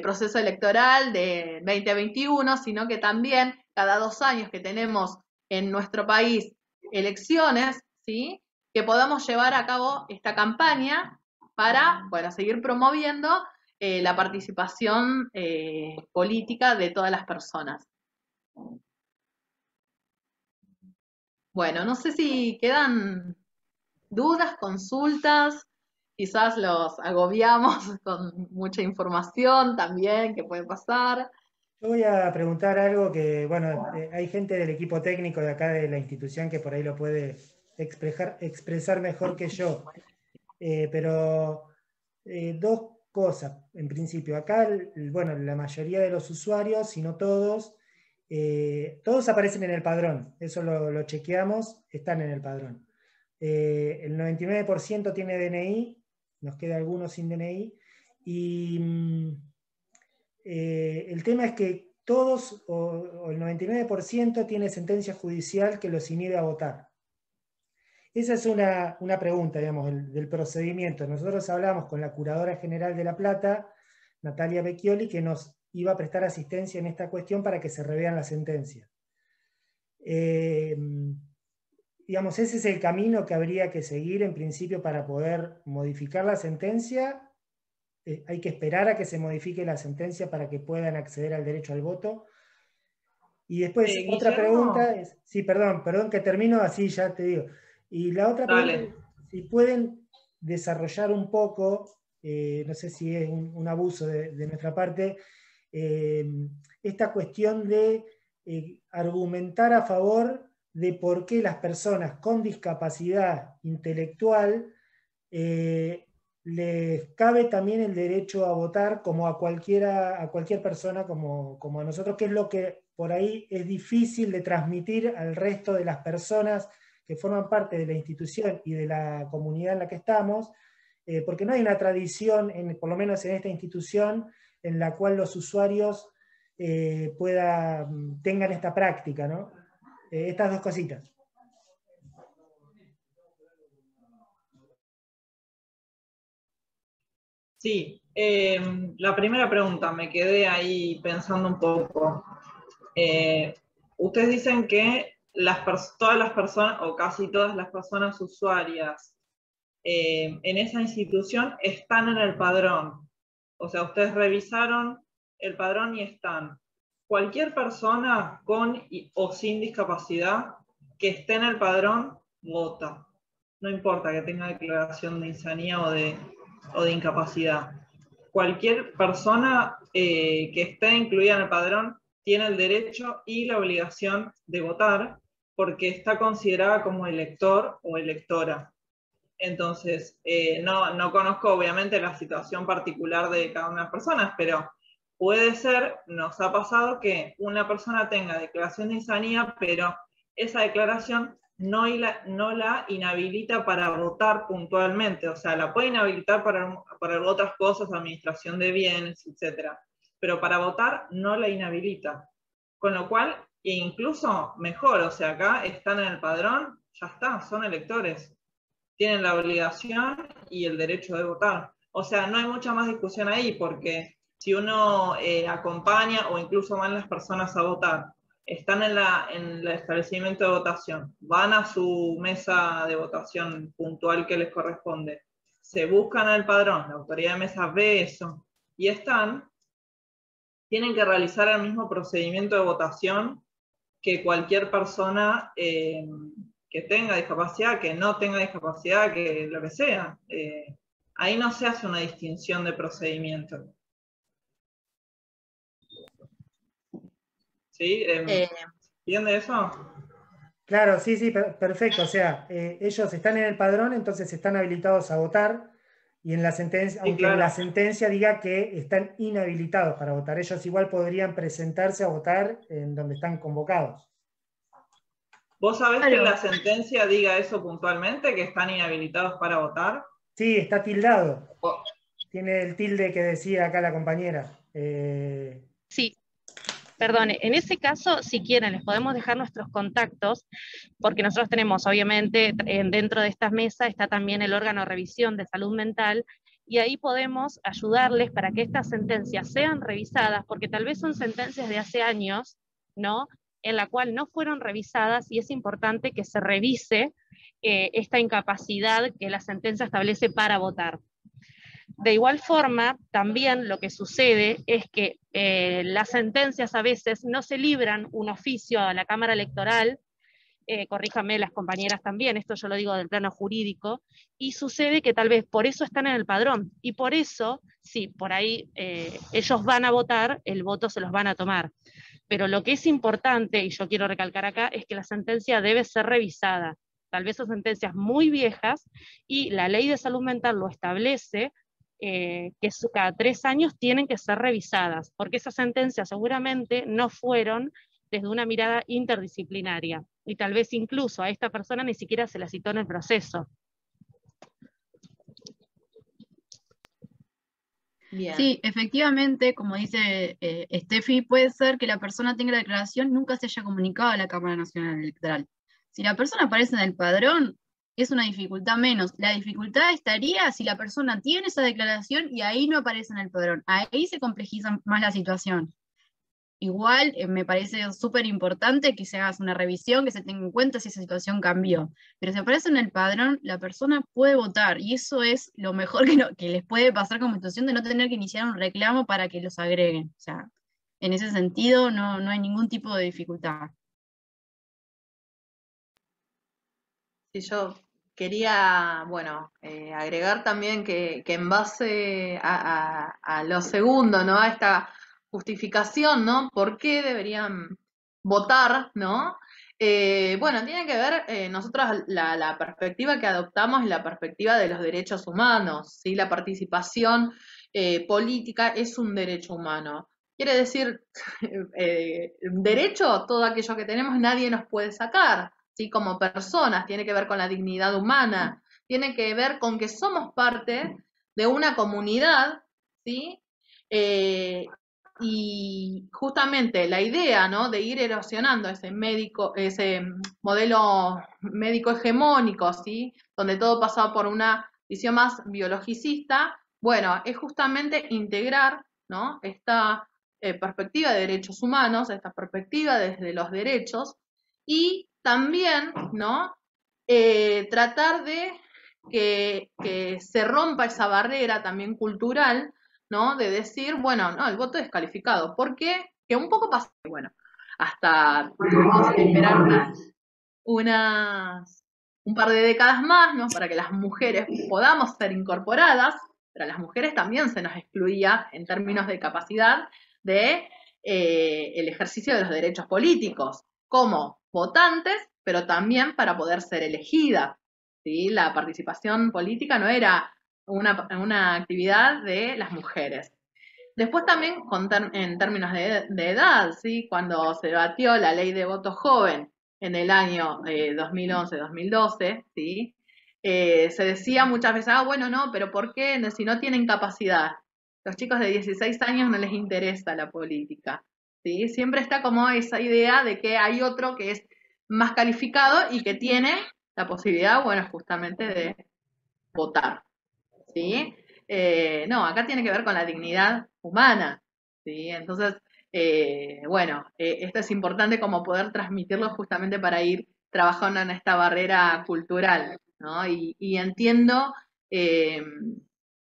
proceso electoral de 2021, sino que también cada 2 años que tenemos en nuestro país elecciones, ¿sí? Que podamos llevar a cabo esta campaña para, bueno, seguir promoviendo la participación política de todas las personas. Bueno, no sé si quedan dudas, consultas, quizás los agobiamos con mucha información también que puede pasar. Yo voy a preguntar algo que, bueno, hay gente del equipo técnico de acá de la institución que por ahí lo puede expresar mejor que yo. Pero dos cosas, en principio. Acá, bueno, la mayoría de los usuarios, si no todos, todos aparecen en el padrón. Eso lo chequeamos, están en el padrón. El 99% tiene DNI, nos queda algunos sin DNI, y el tema es que todos, o el 99% tiene sentencia judicial que los inhibe a votar. Esa es una pregunta, digamos, del procedimiento. Nosotros hablamos con la Curadora General de La Plata, Natalia Becchioli, que nos iba a prestar asistencia en esta cuestión para que se revean las sentencias. Digamos, ese es el camino que habría que seguir en principio para poder modificar la sentencia. Hay que esperar a que se modifique la sentencia para que puedan acceder al derecho al voto. Y después, otra pregunta es, sí, perdón que termino, así ya te digo. Y la otra pregunta es, si pueden desarrollar un poco, no sé si es un abuso de nuestra parte, esta cuestión de argumentar a favor de por qué las personas con discapacidad intelectual les cabe también el derecho a votar como a cualquier persona como a nosotros, que es lo que por ahí es difícil de transmitir al resto de las personas que forman parte de la institución y de la comunidad en la que estamos, porque no hay una tradición, por lo menos en esta institución, en la cual los usuarios tengan esta práctica, ¿no? Estas dos cositas. Sí, la primera pregunta, me quedé ahí pensando un poco. Ustedes dicen que todas las personas, o casi todas las personas usuarias en esa institución están en el padrón. O sea, ustedes revisaron el padrón y están. Cualquier persona con o sin discapacidad que esté en el padrón, vota. No importa que tenga declaración de insanía o de incapacidad. Cualquier persona que esté incluida en el padrón tiene el derecho y la obligación de votar porque está considerada como elector o electora. Entonces, no conozco obviamente la situación particular de cada una de las personas, pero puede ser, nos ha pasado que una persona tenga declaración de insanía, pero esa declaración no la inhabilita para votar puntualmente, o sea, la puede inhabilitar para otras cosas, administración de bienes, etc. Pero para votar no la inhabilita. Con lo cual, incluso mejor, o sea, acá están en el padrón, ya está, son electores. Tienen la obligación y el derecho de votar. O sea, no hay mucha más discusión ahí, porque si uno acompaña o incluso van las personas a votar, están en el establecimiento de votación, van a su mesa de votación puntual que les corresponde, se buscan al padrón, la autoridad de mesa ve eso, y tienen que realizar el mismo procedimiento de votación que cualquier persona que tenga discapacidad, que no tenga discapacidad, que lo que sea. Ahí no se hace una distinción de procedimiento. ¿Sí? ¿Entiende eso? Claro, sí, perfecto. O sea, ellos están en el padrón, entonces están habilitados a votar, y en la sentencia, Sí, aunque claro. en la sentencia diga que están inhabilitados para votar, ellos igual podrían presentarse a votar en donde están convocados. ¿Vos sabés que Claro. la sentencia diga eso puntualmente, que están inhabilitados para votar? Sí, está tildado. O- Tiene el tilde que decía acá la compañera. Sí, perdone, en ese caso, si quieren, les podemos dejar nuestros contactos, porque nosotros tenemos, obviamente, dentro de estas mesas está también el órgano de revisión de salud mental, y ahí podemos ayudarles para que estas sentencias sean revisadas, porque tal vez son sentencias de hace años, ¿no? En la cual no fueron revisadas, y es importante que se revise esta incapacidad que la sentencia establece para votar. De igual forma, también lo que sucede es que las sentencias a veces no se libran un oficio a la Cámara Electoral, corríjame las compañeras también, esto yo lo digo del plano jurídico, y sucede que tal vez por eso están en el padrón, y por eso, sí, por ahí ellos van a votar, el voto se los van a tomar. Pero lo que es importante, y yo quiero recalcar acá, es que la sentencia debe ser revisada. Tal vez son sentencias muy viejas, y la ley de salud mental lo establece, que cada 3 años tienen que ser revisadas, porque esas sentencias seguramente no fueron desde una mirada interdisciplinaria, y tal vez incluso a esta persona ni siquiera se la citó en el proceso. Bien. Sí, efectivamente, como dice Steffi, puede ser que la persona tenga la declaración, nunca se haya comunicado a la Cámara Nacional Electoral. Si la persona aparece en el padrón, es una dificultad menos. La dificultad estaría si la persona tiene esa declaración y ahí no aparece en el padrón. Ahí se complejiza más la situación. Igual me parece súper importante que se haga una revisión, que se tenga en cuenta si esa situación cambió. Pero si aparece en el padrón, la persona puede votar y eso es lo mejor que les puede pasar como situación de no tener que iniciar un reclamo para que los agreguen. O sea, en ese sentido no hay ningún tipo de dificultad. Sí, yo quería, bueno, agregar también que en base a lo segundo, ¿no? A esta justificación, ¿no? ¿Por qué deberían votar, ¿no? Bueno, tiene que ver, nosotros la perspectiva que adoptamos es la perspectiva de los derechos humanos, ¿sí? La participación política es un derecho humano. Quiere decir, derecho, todo aquello que tenemos nadie nos puede sacar. ¿Sí? Como personas, tiene que ver con la dignidad humana, tiene que ver con que somos parte de una comunidad, ¿sí? Y justamente la idea, ¿no? De ir erosionando ese modelo médico hegemónico, ¿sí? Donde todo pasaba por una visión más biologicista, bueno, es justamente integrar, ¿no? Esta perspectiva de derechos humanos, esta perspectiva desde los derechos, y también, ¿no? Tratar de que se rompa esa barrera también cultural, ¿no? De decir, bueno, no, el voto es descalificado. ¿Por qué? Que un poco pasa, bueno, hasta tuvimos que esperar un par de décadas más, ¿no? Para que las mujeres podamos ser incorporadas, pero a las mujeres también se nos excluía en términos de capacidad de el ejercicio de los derechos políticos, como votantes, pero también para poder ser elegidas, ¿sí? La participación política no era una actividad de las mujeres. Después también en términos de edad, ¿sí? Cuando se debatió la ley de voto joven en el año 2011-2012, ¿sí? Se decía muchas veces, bueno, no, pero ¿por qué? Si no tienen capacidad. Los chicos de 16 años no les interesa la política, ¿sí? Siempre está como esa idea de que hay otro que es más calificado y que tiene la posibilidad, bueno, justamente de votar, ¿sí? No, acá tiene que ver con la dignidad humana, ¿sí? Entonces, bueno, esto es importante como poder transmitirlo justamente para ir trabajando en esta barrera cultural, ¿no? Y entiendo que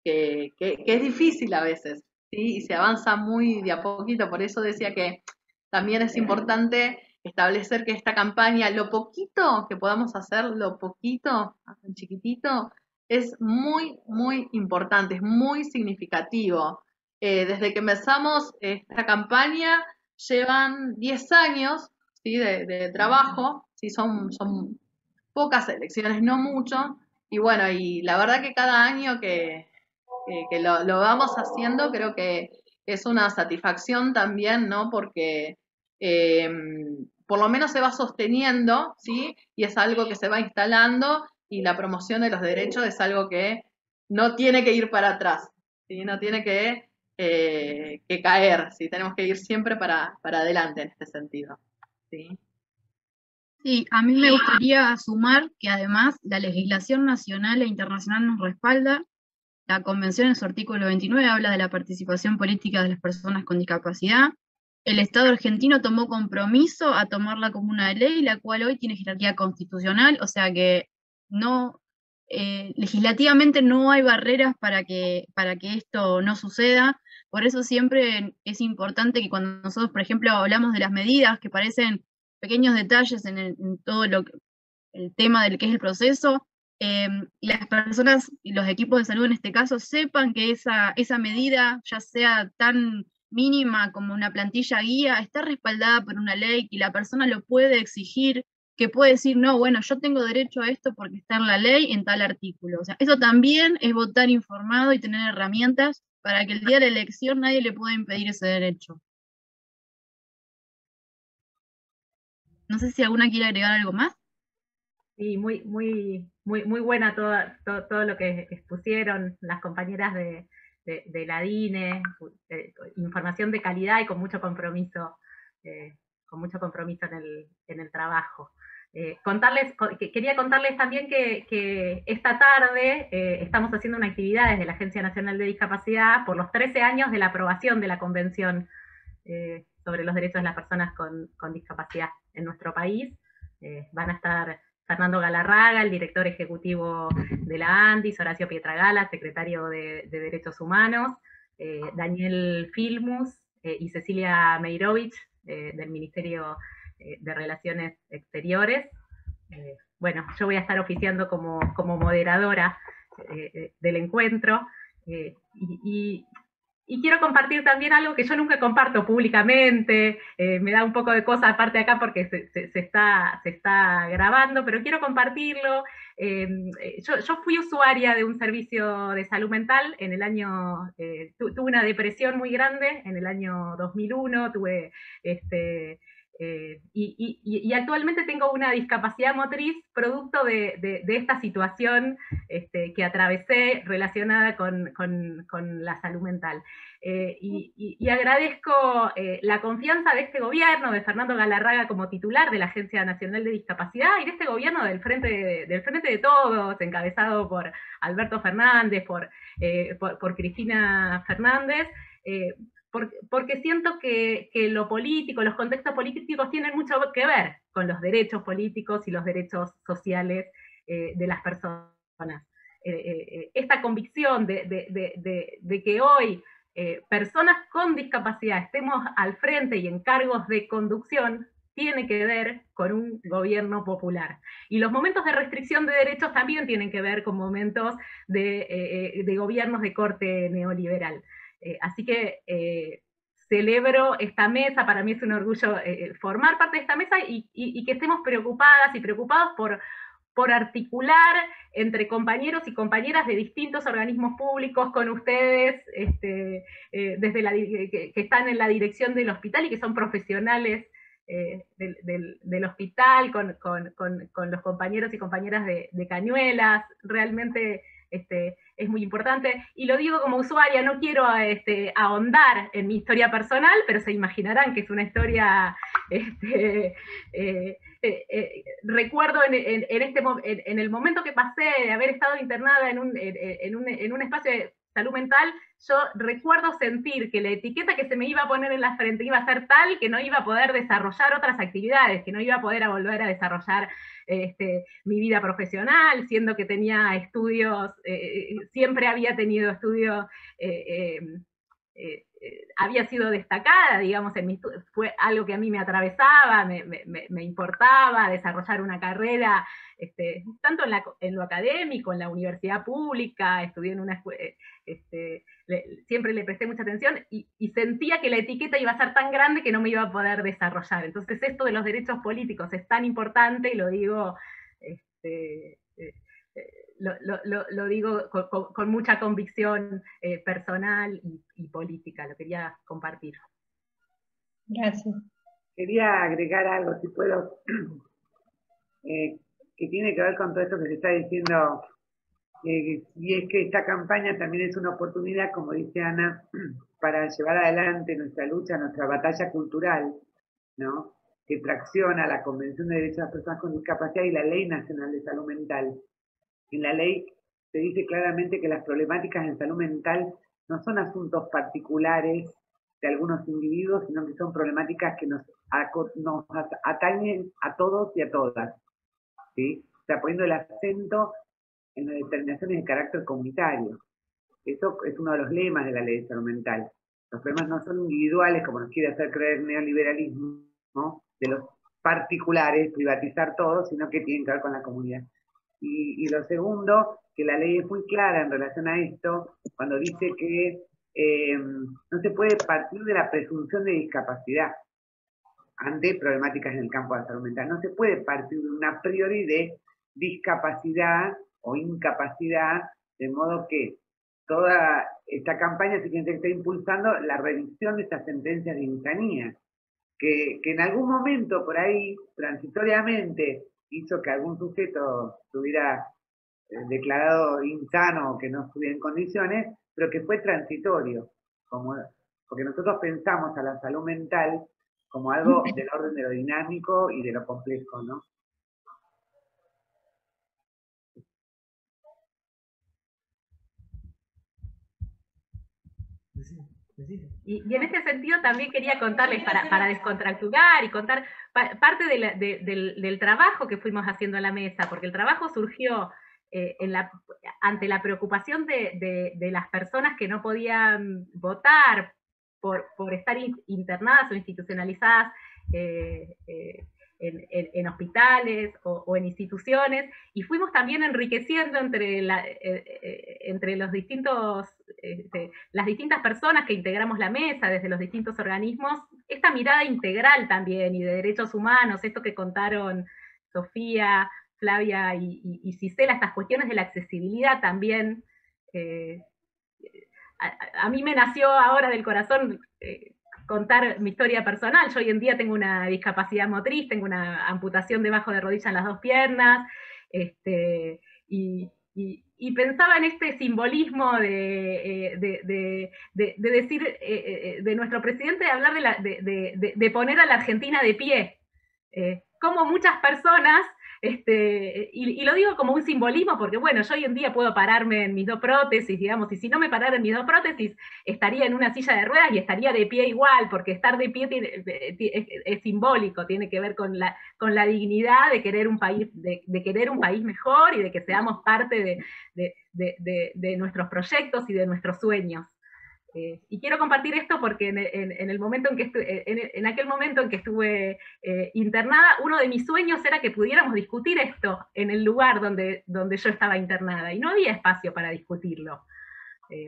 es difícil a veces, ¿sí? Y se avanza muy de a poquito, por eso decía que también es importante establecer que esta campaña, lo poquito que podamos hacer, lo poquito, en chiquitito, es muy, muy importante, es muy significativo. Desde que empezamos esta campaña, llevan 10 años, ¿sí? de trabajo, ¿sí? Son pocas elecciones, no mucho, y bueno, y la verdad que cada año que lo vamos haciendo, creo que es una satisfacción también, ¿no? Porque por lo menos se va sosteniendo, ¿sí? Y es algo que se va instalando, y la promoción de los derechos es algo que no tiene que ir para atrás, ¿sí? No tiene que caer, ¿sí? Tenemos que ir siempre para adelante en este sentido, ¿sí? Sí, a mí me gustaría sumar que además la legislación nacional e internacional nos respalda. La Convención en su artículo 29 habla de la participación política de las personas con discapacidad. El Estado argentino tomó compromiso a tomarla como una ley, la cual hoy tiene jerarquía constitucional, o sea que no, legislativamente no hay barreras para que esto no suceda. Por eso siempre es importante que cuando nosotros, por ejemplo, hablamos de las medidas que parecen pequeños detalles en todo el tema del que es el proceso, las personas y los equipos de salud en este caso sepan que esa medida, ya sea tan mínima como una plantilla guía, está respaldada por una ley, y la persona lo puede exigir, que puede decir, no, bueno, yo tengo derecho a esto porque está en la ley, en tal artículo. O sea, eso también es votar informado y tener herramientas para que el día de la elección nadie le pueda impedir ese derecho. No sé si alguna quiere agregar algo más. Sí, muy buena todo lo que expusieron las compañeras de la DINE, información de calidad y con mucho compromiso en el trabajo. Quería contarles también que esta tarde estamos haciendo una actividad desde la Agencia Nacional de Discapacidad por los 13 años de la aprobación de la Convención sobre los derechos de las personas con discapacidad en nuestro país. Van a estar Fernando Galarraga, el director ejecutivo de la ANDIS, Horacio Pietragala, secretario de Derechos Humanos, Daniel Filmus y Cecilia Meirovich, del Ministerio de Relaciones Exteriores. Bueno, yo voy a estar oficiando como moderadora del encuentro, y quiero compartir también algo que yo nunca comparto públicamente, me da un poco de cosa aparte acá porque se está grabando, pero quiero compartirlo. Yo fui usuaria de un servicio de salud mental en el año, tuve una depresión muy grande en el año 2001, y actualmente tengo una discapacidad motriz producto de esta situación que atravesé relacionada con la salud mental. Y agradezco la confianza de este gobierno, de Fernando Galarraga como titular de la Agencia Nacional de Discapacidad, y de este gobierno del Frente de Todos, encabezado por Alberto Fernández, por Cristina Fernández, porque siento que lo político, los contextos políticos tienen mucho que ver con los derechos políticos y los derechos sociales de las personas. Esta convicción de que hoy personas con discapacidad estemos al frente y en cargos de conducción tiene que ver con un gobierno popular. Y los momentos de restricción de derechos también tienen que ver con momentos de gobiernos de corte neoliberal. Así que celebro esta mesa, para mí es un orgullo formar parte de esta mesa y que estemos preocupadas y preocupados por articular entre compañeros y compañeras de distintos organismos públicos con ustedes, que están en la dirección del hospital y que son profesionales del hospital, con los compañeros y compañeras de Cañuelas. Realmente es muy importante, y lo digo como usuaria, no quiero ahondar en mi historia personal, pero se imaginarán que es una historia, recuerdo en el momento que pasé de haber estado internada en un espacio de salud mental, yo recuerdo sentir que la etiqueta que se me iba a poner en la frente iba a ser tal que no iba a poder desarrollar otras actividades, que no iba a poder volver a desarrollar mi vida profesional, siendo que tenía estudios, siempre había tenido estudios, había sido destacada, digamos, fue algo que a mí me atravesaba, me importaba desarrollar una carrera, tanto en lo académico, en la universidad pública, estudié en una escuela, siempre le presté mucha atención y sentía que la etiqueta iba a ser tan grande que no me iba a poder desarrollar. Entonces esto de los derechos políticos es tan importante, y lo digo lo digo con mucha convicción personal y política, lo quería compartir. Gracias. Quería agregar algo, si puedo, que tiene que ver con todo esto que se está diciendo, y es que esta campaña también es una oportunidad, como dice Ana, para llevar adelante nuestra lucha, nuestra batalla cultural, ¿no? Que tracciona la Convención de Derechos de las Personas con Discapacidad y la Ley Nacional de Salud Mental. En la ley se dice claramente que las problemáticas en salud mental no son asuntos particulares de algunos individuos, sino que son problemáticas que nos atañen a todos y a todas, ¿sí? O sea, poniendo el acento en las determinaciones de carácter comunitario. Eso es uno de los lemas de la ley de salud mental. Los problemas no son individuales, como nos quiere hacer creer el neoliberalismo, ¿no? De los particulares, privatizar todo, sino que tienen que ver con la comunidad. Y lo segundo, que la ley es muy clara en relación a esto, cuando dice que no se puede partir de la presunción de discapacidad ante problemáticas en el campo de la salud mental. No se puede partir de una priori de discapacidad o incapacidad, de modo que toda esta campaña se está impulsando la revisión de estas sentencias de insanía, que en algún momento por ahí, transitoriamente, hizo que algún sujeto estuviera declarado insano o que no estuviera en condiciones, pero que fue transitorio, porque nosotros pensamos a la salud mental como algo del orden de lo dinámico y de lo complejo, ¿no? Y en este sentido también quería contarles, para descontracturar y contar parte del trabajo que fuimos haciendo en la mesa, porque el trabajo surgió ante la preocupación de las personas que no podían votar por estar internadas o institucionalizadas en hospitales o en instituciones, y fuimos también enriqueciendo entre los distintos, las distintas personas que integramos la mesa, desde los distintos organismos, esta mirada integral también, y de derechos humanos, esto que contaron Sofía, Flavia y Cisela, estas cuestiones de la accesibilidad también. A mí me nació ahora del corazón contar mi historia personal. Yo hoy en día tengo una discapacidad motriz, tengo una amputación debajo de rodilla en las dos piernas, y pensaba en este simbolismo de decir, de nuestro presidente, de hablar de poner a la Argentina de pie. Como muchas personas, y lo digo como un simbolismo, porque bueno, yo hoy en día puedo pararme en mis dos prótesis, digamos, y si no me parara en mis dos prótesis, estaría en una silla de ruedas y estaría de pie igual, porque estar de pie es simbólico, tiene que ver con la dignidad de querer un país, de querer un país mejor y de que seamos parte de nuestros proyectos y de nuestros sueños. Y quiero compartir esto porque en el momento en aquel momento en que estuve internada, uno de mis sueños era que pudiéramos discutir esto en el lugar donde yo estaba internada, y no había espacio para discutirlo.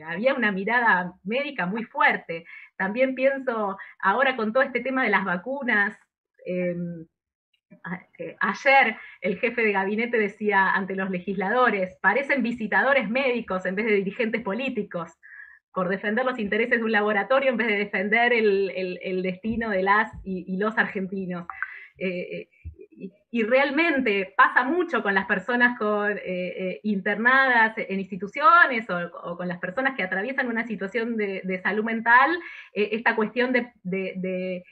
Había una mirada médica muy fuerte. También pienso ahora con todo este tema de las vacunas. Ayer el jefe de gabinete decía ante los legisladores: parecen visitadores médicos en vez de dirigentes políticos, por defender los intereses de un laboratorio en vez de defender el destino de las y los argentinos. Y realmente pasa mucho con las personas internadas en instituciones o con las personas que atraviesan una situación de salud mental, esta cuestión de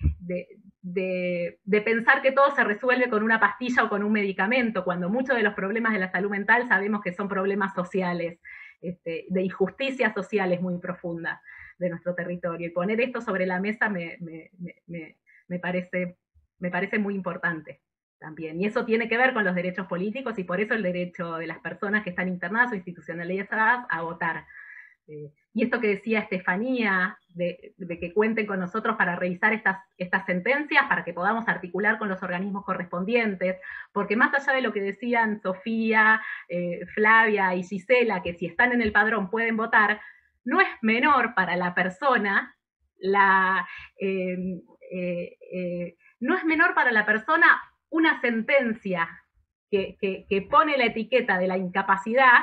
pensar que todo se resuelve con una pastilla o con un medicamento, cuando muchos de los problemas de la salud mental sabemos que son problemas sociales, de injusticias sociales muy profundas de nuestro territorio. Y poner esto sobre la mesa me parece muy importante también. Y eso tiene que ver con los derechos políticos, y por eso el derecho de las personas que están internadas o institucionalizadas a votar. Y esto que decía Estefanía, de que cuenten con nosotros para revisar estas sentencias, para que podamos articular con los organismos correspondientes, porque más allá de lo que decían Sofía, Flavia y Cisela, que si están en el padrón pueden votar, no es menor para la persona no es menor para la persona una sentencia que pone la etiqueta de la incapacidad,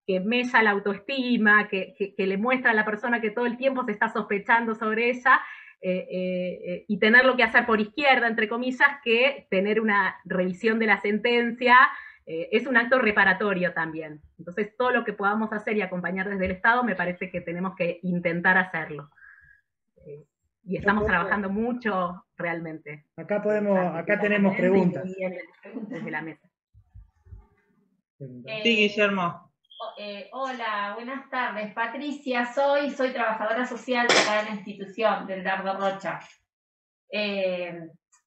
que mella la autoestima, que le muestra a la persona que todo el tiempo se está sospechando sobre ella, y tenerlo que hacer por izquierda, entre comillas, que tener una revisión de la sentencia es un acto reparatorio también. Entonces, todo lo que podamos hacer y acompañar desde el Estado, me parece que tenemos que intentar hacerlo. Y estamos trabajando mucho realmente. Acá tenemos preguntas. Desde la mesa. Sí, Guillermo. Hola, buenas tardes. Patricia, soy trabajadora social de acá en la institución del Dardo Rocha.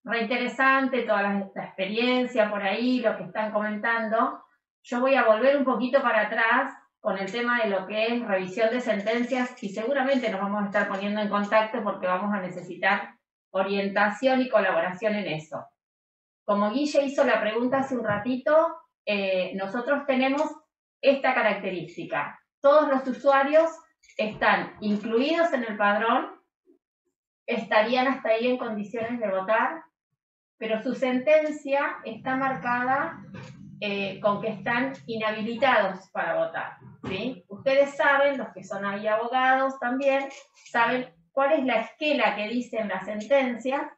Reinteresante toda la experiencia por ahí, lo que están comentando. Yo voy a volver un poquito para atrás con el tema de lo que es revisión de sentencias y seguramente nos vamos a estar poniendo en contacto porque vamos a necesitar orientación y colaboración en eso. Como Guille hizo la pregunta hace un ratito, nosotros tenemos esta característica. Todos los usuarios están incluidos en el padrón, estarían hasta ahí en condiciones de votar, pero su sentencia está marcada con que están inhabilitados para votar, ¿sí? Ustedes saben, los que son ahí abogados también, saben cuál es la esquela que dice en la sentencia.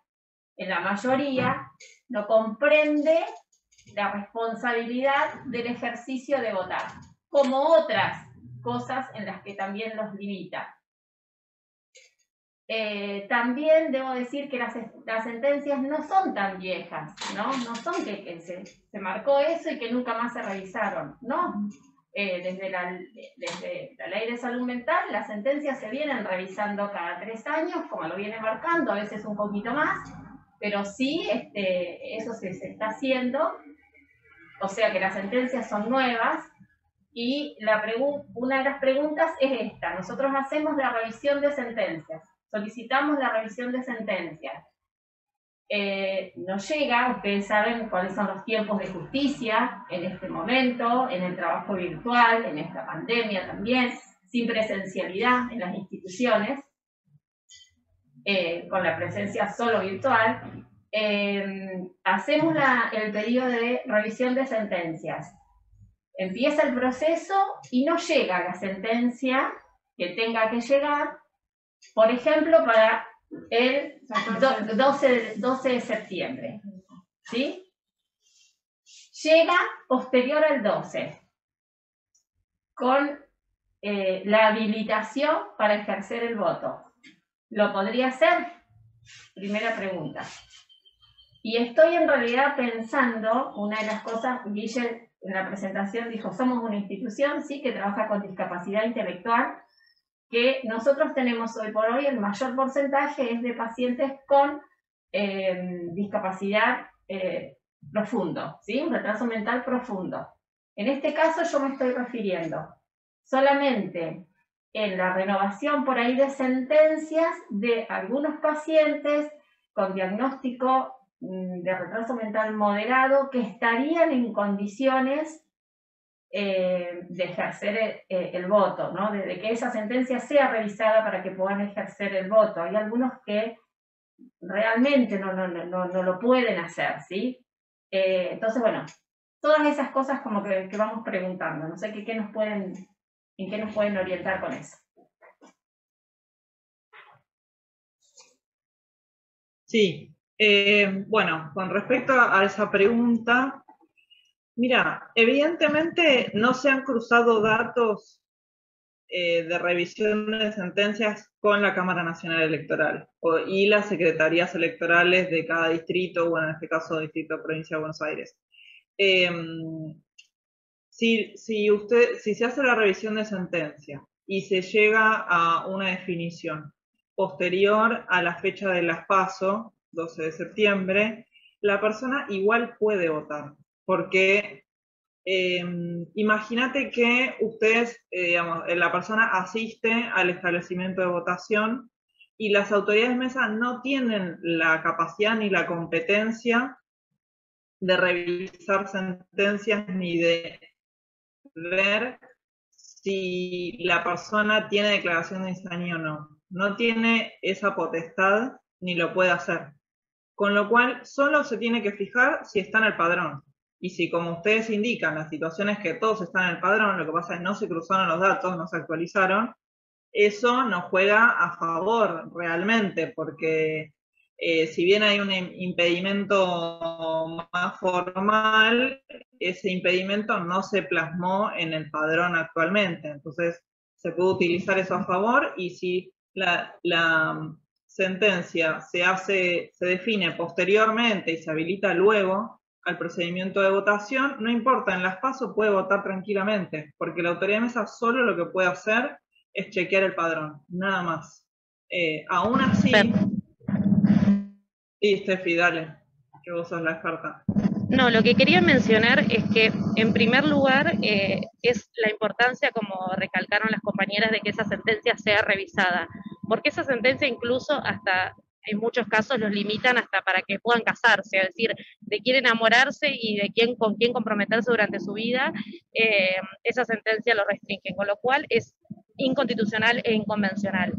En la mayoría no comprende la responsabilidad del ejercicio de votar, como otras cosas en las que también los limita. También debo decir que las sentencias no son tan viejas, ¿no? No son que se marcó eso y que nunca más se revisaron, ¿no? Desde la Ley de Salud Mental, las sentencias se vienen revisando cada 3 años, como lo viene marcando, a veces un poquito más, pero sí, eso se está haciendo, o sea que las sentencias son nuevas, y una de las preguntas es esta: nosotros hacemos la revisión de sentencias, solicitamos la revisión de sentencias. Nos llega, ustedes saben cuáles son los tiempos de justicia en este momento, en el trabajo virtual, en esta pandemia también, sin presencialidad en las instituciones, con la presencia solo virtual. Hacemos el pedido de revisión de sentencias. Empieza el proceso y no llega la sentencia que tenga que llegar, por ejemplo, para el 12 de septiembre, ¿sí? Llega posterior al 12, con la habilitación para ejercer el voto. ¿Lo podría hacer? Primera pregunta. Y estoy en realidad pensando, una de las cosas, Guille en la presentación dijo, somos una institución, sí, que trabaja con discapacidad intelectual, que nosotros tenemos hoy por hoy el mayor porcentaje es de pacientes con discapacidad profundo, ¿sí? Un retraso mental profundo. En este caso yo me estoy refiriendo solamente en la renovación por ahí de sentencias de algunos pacientes con diagnóstico de retraso mental moderado que estarían en condiciones de ejercer el voto, ¿no? De que esa sentencia sea revisada para que puedan ejercer el voto. Hay algunos que realmente no lo pueden hacer, ¿sí? Entonces, bueno, todas esas cosas como que vamos preguntando. No sé en qué nos pueden orientar con eso. Sí, bueno, con respecto a esa pregunta, mira, evidentemente no se han cruzado datos de revisión de sentencias con la Cámara Nacional Electoral y las secretarías electorales de cada distrito, bueno, en este caso Distrito de Provincia de Buenos Aires. Si se hace la revisión de sentencia y se llega a una definición posterior a la fecha de las PASO, 12 de septiembre, la persona igual puede votar, porque imagínate que ustedes, la persona asiste al establecimiento de votación y las autoridades de mesa no tienen la capacidad ni la competencia de revisar sentencias ni de ver si la persona tiene declaración de insanía o no. No tiene esa potestad ni lo puede hacer. Con lo cual, solo se tiene que fijar si está en el padrón. Y si, como ustedes indican, la situación es que todos están en el padrón, lo que pasa es que no se cruzaron los datos, no se actualizaron, eso nos juega a favor realmente, porque si bien hay un impedimento más formal, ese impedimento no se plasmó en el padrón actualmente. Entonces, se puede utilizar eso a favor, y si la sentencia se define posteriormente y se habilita luego al procedimiento de votación, no importa, en las PASO puede votar tranquilamente, porque la autoridad de mesa solo lo que puede hacer es chequear el padrón, nada más. Aún así, sí, Steffi, dale, que vos sos la experta. No, lo que quería mencionar es que, en primer lugar, es la importancia, como recalcaron las compañeras, de que esa sentencia sea revisada, porque esa sentencia incluso hasta, en muchos casos, los limitan hasta para que puedan casarse, es decir, de quién enamorarse y de con quién comprometerse durante su vida, esa sentencia lo restringe, con lo cual es inconstitucional e inconvencional.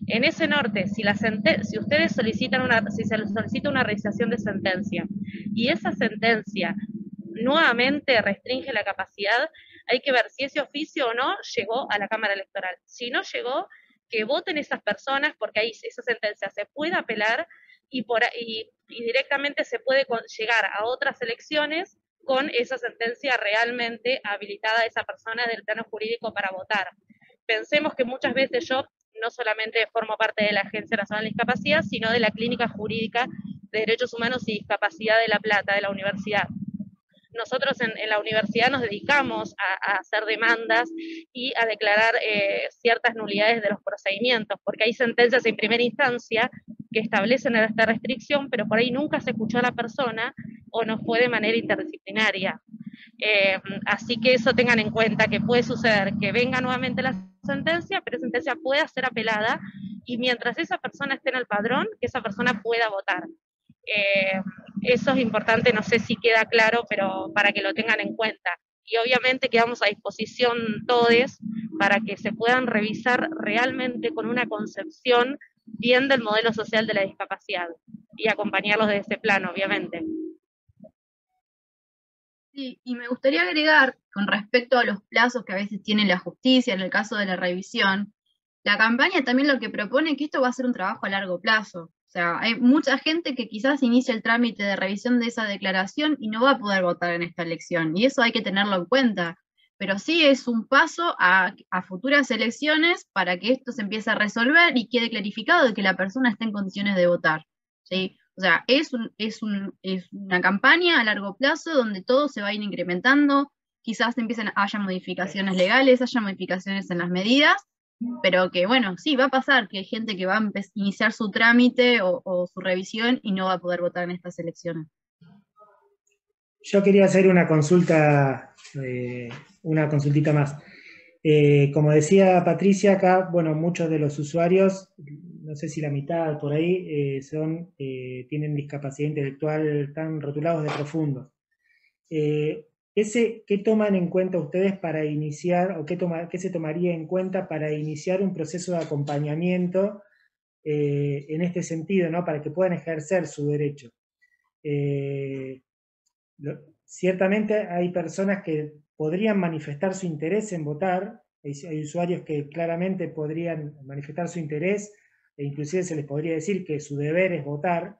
En ese norte, si ustedes solicitan si se les solicita una revisación de sentencia y esa sentencia nuevamente restringe la capacidad, hay que ver si ese oficio o no llegó a la Cámara Electoral. Si no llegó, que voten esas personas, porque ahí esa sentencia se puede apelar y directamente se puede llegar a otras elecciones con esa sentencia realmente habilitada a esa persona del plano jurídico para votar. Pensemos que muchas veces yo no solamente formo parte de la Agencia Nacional de Discapacidad, sino de la Clínica Jurídica de Derechos Humanos y Discapacidad de La Plata, de la universidad. Nosotros en la universidad nos dedicamos a hacer demandas y a declarar ciertas nulidades de los procedimientos, porque hay sentencias en primera instancia que establecen esta restricción, pero por ahí nunca se escuchó a la persona o no fue de manera interdisciplinaria. Así que eso tengan en cuenta, que puede suceder que venga nuevamente la sentencia, pero esa sentencia pueda ser apelada, y mientras esa persona esté en el padrón, que esa persona pueda votar. Eso es importante, no sé si queda claro, pero para que lo tengan en cuenta. Y obviamente quedamos a disposición todos para que se puedan revisar realmente con una concepción bien del modelo social de la discapacidad y acompañarlos de ese plano, obviamente. Sí, y me gustaría agregar, con respecto a los plazos que a veces tiene la justicia en el caso de la revisión, la campaña también lo que propone es que esto va a ser un trabajo a largo plazo. O sea, hay mucha gente que quizás inicia el trámite de revisión de esa declaración y no va a poder votar en esta elección, y eso hay que tenerlo en cuenta. Pero sí es un paso a futuras elecciones para que esto se empiece a resolver y quede clarificado de que la persona está en condiciones de votar, ¿sí? O sea, es una campaña a largo plazo donde todo se va a ir incrementando, quizás haya modificaciones legales, haya modificaciones en las medidas, pero que bueno, sí, va a pasar que hay gente que va a iniciar su trámite o su revisión y no va a poder votar en estas elecciones. Yo quería hacer una consulta, una consultita más. Como decía Patricia, acá, bueno, muchos de los usuarios, no sé si la mitad por ahí, tienen discapacidad intelectual, están rotulados de profundos. ¿Qué toman en cuenta ustedes para iniciar, o qué se tomaría en cuenta para iniciar un proceso de acompañamiento en este sentido, ¿no? Para que puedan ejercer su derecho? Ciertamente hay personas que podrían manifestar su interés en votar, hay usuarios que claramente podrían manifestar su interés, e inclusive se les podría decir que su deber es votar,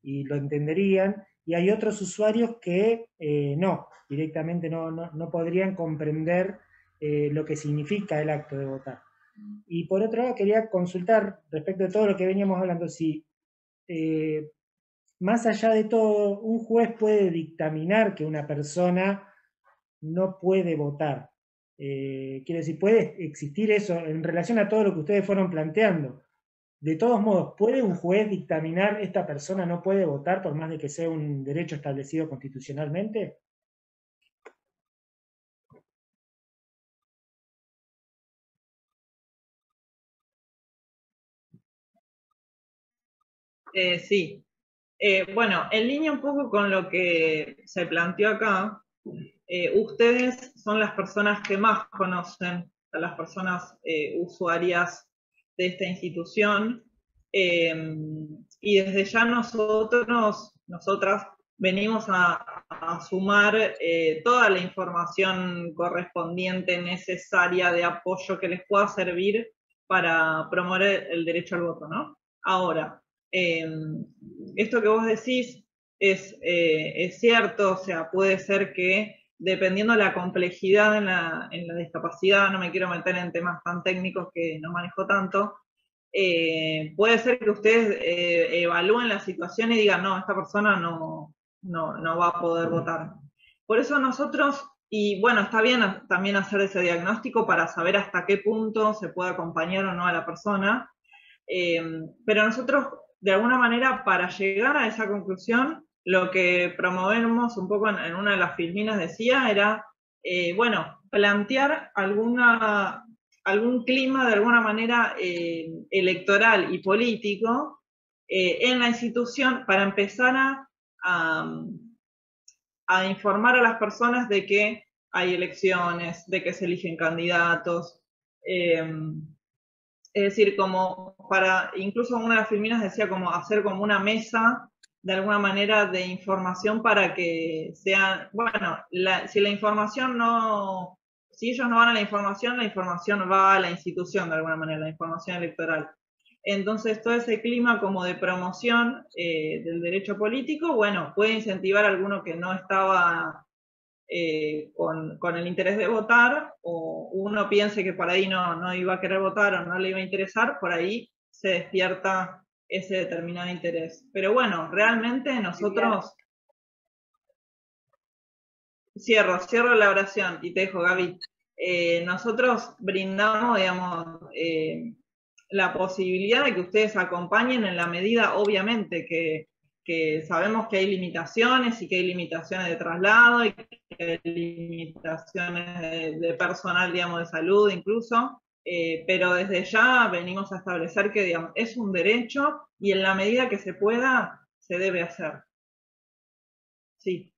y lo entenderían, y hay otros usuarios que no, directamente no podrían comprender lo que significa el acto de votar. Y por otro lado quería consultar respecto de todo lo que veníamos hablando, si más allá de todo, un juez puede dictaminar que una persona no puede votar. Quiero decir, puede existir eso en relación a todo lo que ustedes fueron planteando. De todos modos, ¿puede un juez dictaminar esta persona no puede votar por más de que sea un derecho establecido constitucionalmente? Sí. Bueno, en línea un poco con lo que se planteó acá, ustedes son las personas que más conocen a las personas usuarias de esta institución, y desde ya nosotras venimos a sumar toda la información correspondiente, necesaria, de apoyo que les pueda servir para promover el derecho al voto, ¿no? Ahora, esto que vos decís es cierto, o sea, puede ser que dependiendo de la complejidad en la discapacidad, no me quiero meter en temas tan técnicos que no manejo tanto, puede ser que ustedes evalúen la situación y digan, no, esta persona no va a poder votar. Por eso nosotros, y bueno, está bien también hacer ese diagnóstico para saber hasta qué punto se puede acompañar o no a la persona, pero nosotros, de alguna manera, para llegar a esa conclusión, lo que promovemos un poco en una de las filminas decía era, bueno, plantear algún clima de alguna manera electoral y político en la institución para empezar a informar a las personas de que hay elecciones, de que se eligen candidatos. Es decir, como para, incluso una de las filminas decía como hacer como una mesa de alguna manera de información para que sean, bueno, si la información no, si ellos no van a la información va a la institución de alguna manera, la información electoral. Entonces todo ese clima como de promoción del derecho político, bueno, puede incentivar a alguno que no estaba con el interés de votar, o uno piense que por ahí no iba a querer votar o no le iba a interesar, por ahí se despierta ese determinado interés. Pero bueno, realmente nosotros... Cierro la oración y te dejo, Gaby. Nosotros brindamos, digamos, la posibilidad de que ustedes acompañen en la medida, obviamente, que sabemos que hay limitaciones y que hay limitaciones de traslado y que hay limitaciones de personal, digamos, de salud incluso, pero desde ya venimos a establecer que, digamos, es un derecho y en la medida que se pueda, se debe hacer. Sí.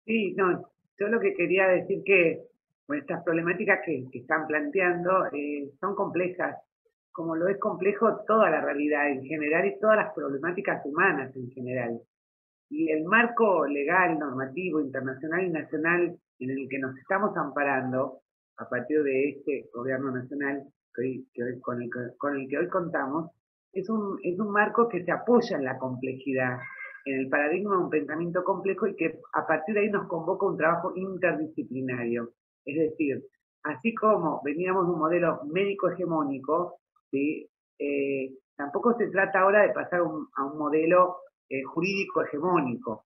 Sí, no, yo lo que quería decir que bueno, estas problemáticas que están planteando son complejas, como lo es complejo toda la realidad en general y todas las problemáticas humanas en general. Y el marco legal, normativo, internacional y nacional en el que nos estamos amparando a partir de este gobierno nacional con el que hoy contamos, es un marco que se apoya en la complejidad, en el paradigma de un pensamiento complejo y que a partir de ahí nos convoca un trabajo interdisciplinario. Es decir, así como veníamos de un modelo médico hegemónico, ¿sí? Tampoco se trata ahora de pasar a un modelo jurídico hegemónico.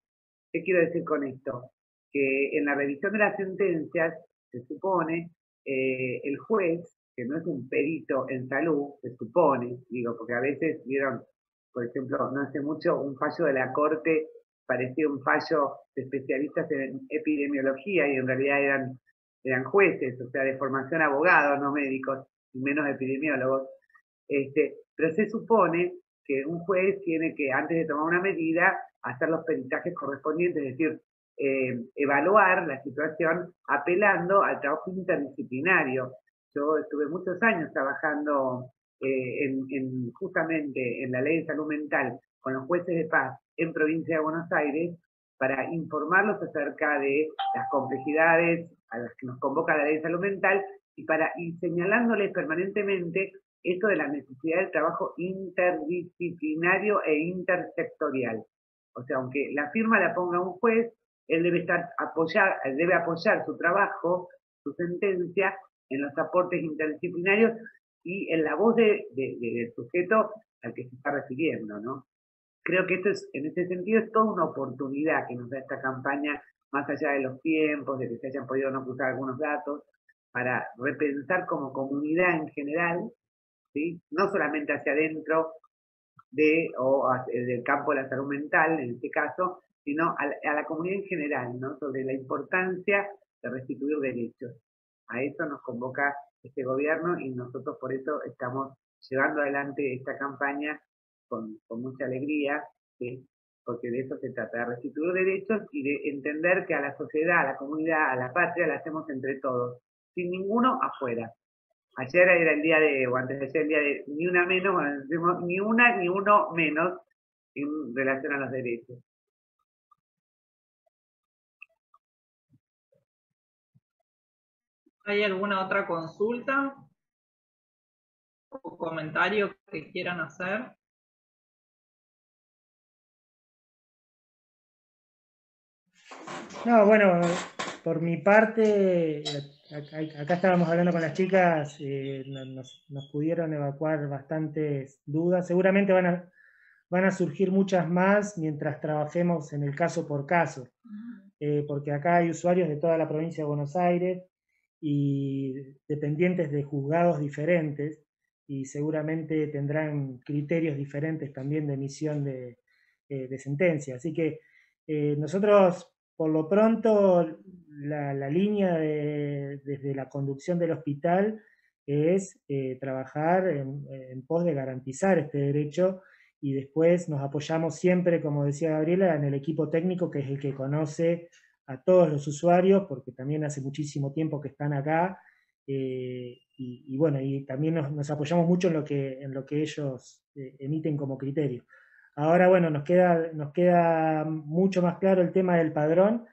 ¿Qué quiero decir con esto? Que en la revisión de las sentencias se supone el juez, que no es un perito en salud, se supone, digo, porque a veces vieron, por ejemplo, no hace mucho un fallo de la Corte parecía un fallo de especialistas en epidemiología y en realidad eran jueces, o sea, de formación abogados, no médicos, y menos epidemiólogos. Pero se supone que un juez tiene que, antes de tomar una medida, hacer los peritajes correspondientes, es decir, evaluar la situación apelando al trabajo interdisciplinario. Yo estuve muchos años trabajando justamente en la ley de salud mental con los jueces de paz en provincia de Buenos Aires para informarlos acerca de las complejidades a las que nos convoca la ley de salud mental y señalándoles permanentemente esto de la necesidad del trabajo interdisciplinario e intersectorial. O sea, aunque la firma la ponga un juez, él debe apoyar su trabajo, su sentencia, en los aportes interdisciplinarios y en la voz del sujeto al que se está refiriendo, ¿no? Creo que en este sentido es toda una oportunidad que nos da esta campaña, más allá de los tiempos, de que se hayan podido no cruzar algunos datos, para repensar como comunidad en general, ¿sí? No solamente hacia adentro del campo de la salud mental, en este caso, sino a la comunidad en general, ¿no? Sobre la importancia de restituir derechos. A eso nos convoca este gobierno y nosotros por eso estamos llevando adelante esta campaña con mucha alegría, ¿sí? Porque de eso se trata, de restituir derechos y de entender que a la sociedad, a la comunidad, a la patria la hacemos entre todos, sin ninguno afuera. Ayer era el día o antes de ayer el día de ni una menos, bueno, decimos ni una ni uno menos en relación a los derechos. ¿Hay alguna otra consulta? o comentario que quieran hacer. No, bueno, por mi parte, acá estábamos hablando con las chicas, nos pudieron evacuar bastantes dudas. Seguramente van a surgir muchas más mientras trabajemos en el caso por caso, porque acá hay usuarios de toda la provincia de Buenos Aires y dependientes de juzgados diferentes, y seguramente tendrán criterios diferentes también de emisión de sentencia. Así que nosotros, por lo pronto, la línea desde la conducción del hospital es trabajar en pos de garantizar este derecho, y después nos apoyamos siempre, como decía Gabriela, en el equipo técnico, que es el que conoce a todos los usuarios, porque también hace muchísimo tiempo que están acá, y bueno, y también nos apoyamos mucho en lo que ellos emiten como criterio. Ahora, bueno, nos queda mucho más claro el tema del padrón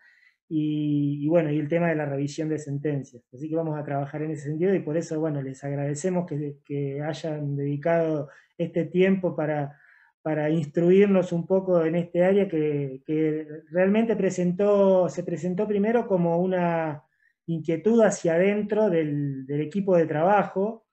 y bueno, y el tema de la revisión de sentencias. Así que vamos a trabajar en ese sentido, y por eso, bueno, les agradecemos que hayan dedicado este tiempo para instruirnos un poco en este área que realmente se presentó primero como una inquietud hacia adentro del equipo de trabajo,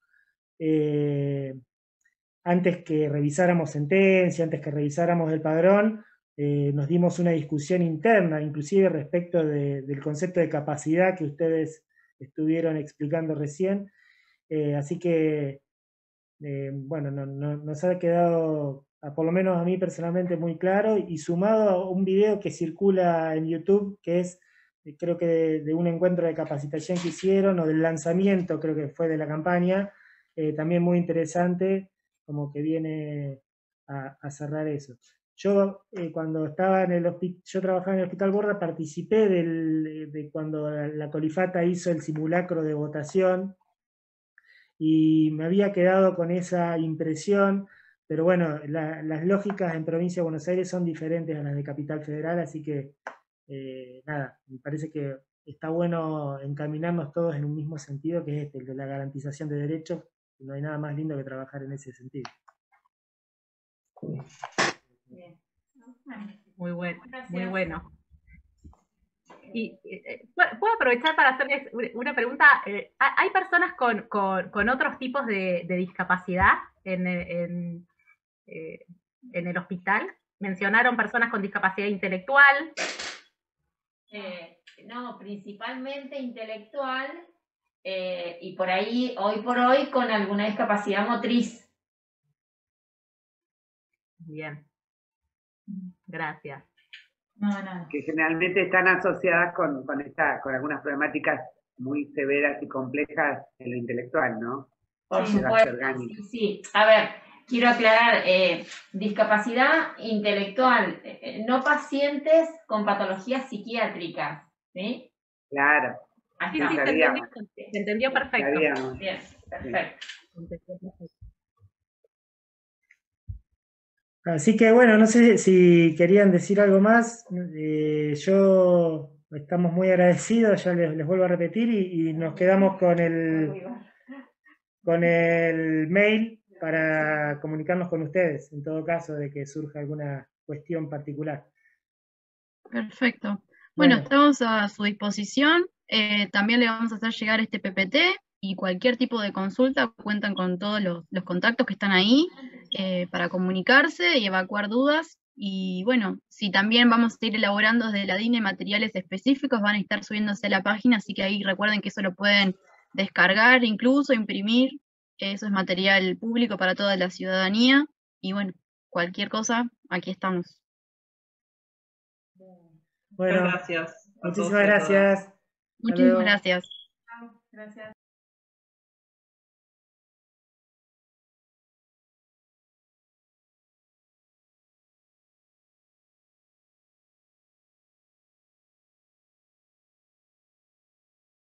antes que revisáramos sentencia, antes que revisáramos el padrón. Nos dimos una discusión interna, inclusive respecto del concepto de capacidad que ustedes estuvieron explicando recién. Así que, bueno, nos ha quedado, por lo menos a mí personalmente, muy claro, y sumado a un video que circula en YouTube, que es, creo que de un encuentro de capacitación que hicieron, o del lanzamiento, creo que fue de la campaña, también muy interesante, como que viene a cerrar eso. Yo, cuando estaba yo trabajaba en el Hospital Borda, participé de cuando la Colifata hizo el simulacro de votación, y me había quedado con esa impresión, pero bueno, las lógicas en Provincia de Buenos Aires son diferentes a las de Capital Federal, así que nada, me parece que está bueno encaminarnos todos en un mismo sentido, que es el de la garantización de derechos, y no hay nada más lindo que trabajar en ese sentido. Muy bueno, muy bueno. Y puedo aprovechar para hacerles una pregunta. ¿Hay personas con otros tipos de discapacidad en el hospital? ¿Mencionaron personas con discapacidad intelectual? No, principalmente intelectual, y por ahí, hoy por hoy, con alguna discapacidad motriz. Bien. Gracias. No. Que generalmente están asociadas con algunas problemáticas muy severas y complejas en lo intelectual, ¿no? Por supuesto, sí. A ver, quiero aclarar, discapacidad intelectual, no pacientes con patologías psiquiátricas, ¿sí? Claro. Así sí, se entendió perfecto. Sabíamos. Bien, perfecto. Sí. Así que bueno, no sé si querían decir algo más. Estamos muy agradecidos, ya les vuelvo a repetir, y nos quedamos con el mail para comunicarnos con ustedes, en todo caso de que surja alguna cuestión particular. Perfecto. Bueno, estamos a su disposición. También le vamos a hacer llegar este PPT, y cualquier tipo de consulta cuentan con todos los contactos que están ahí para comunicarse y evacuar dudas. Y bueno, si también vamos a ir elaborando desde la DINE materiales específicos, van a estar subiéndose a la página, así que ahí recuerden que eso lo pueden descargar, incluso imprimir. Eso es material público para toda la ciudadanía. Y bueno, cualquier cosa, aquí estamos. Bueno, gracias. Muchísimas gracias. Muchísimas gracias. Gracias.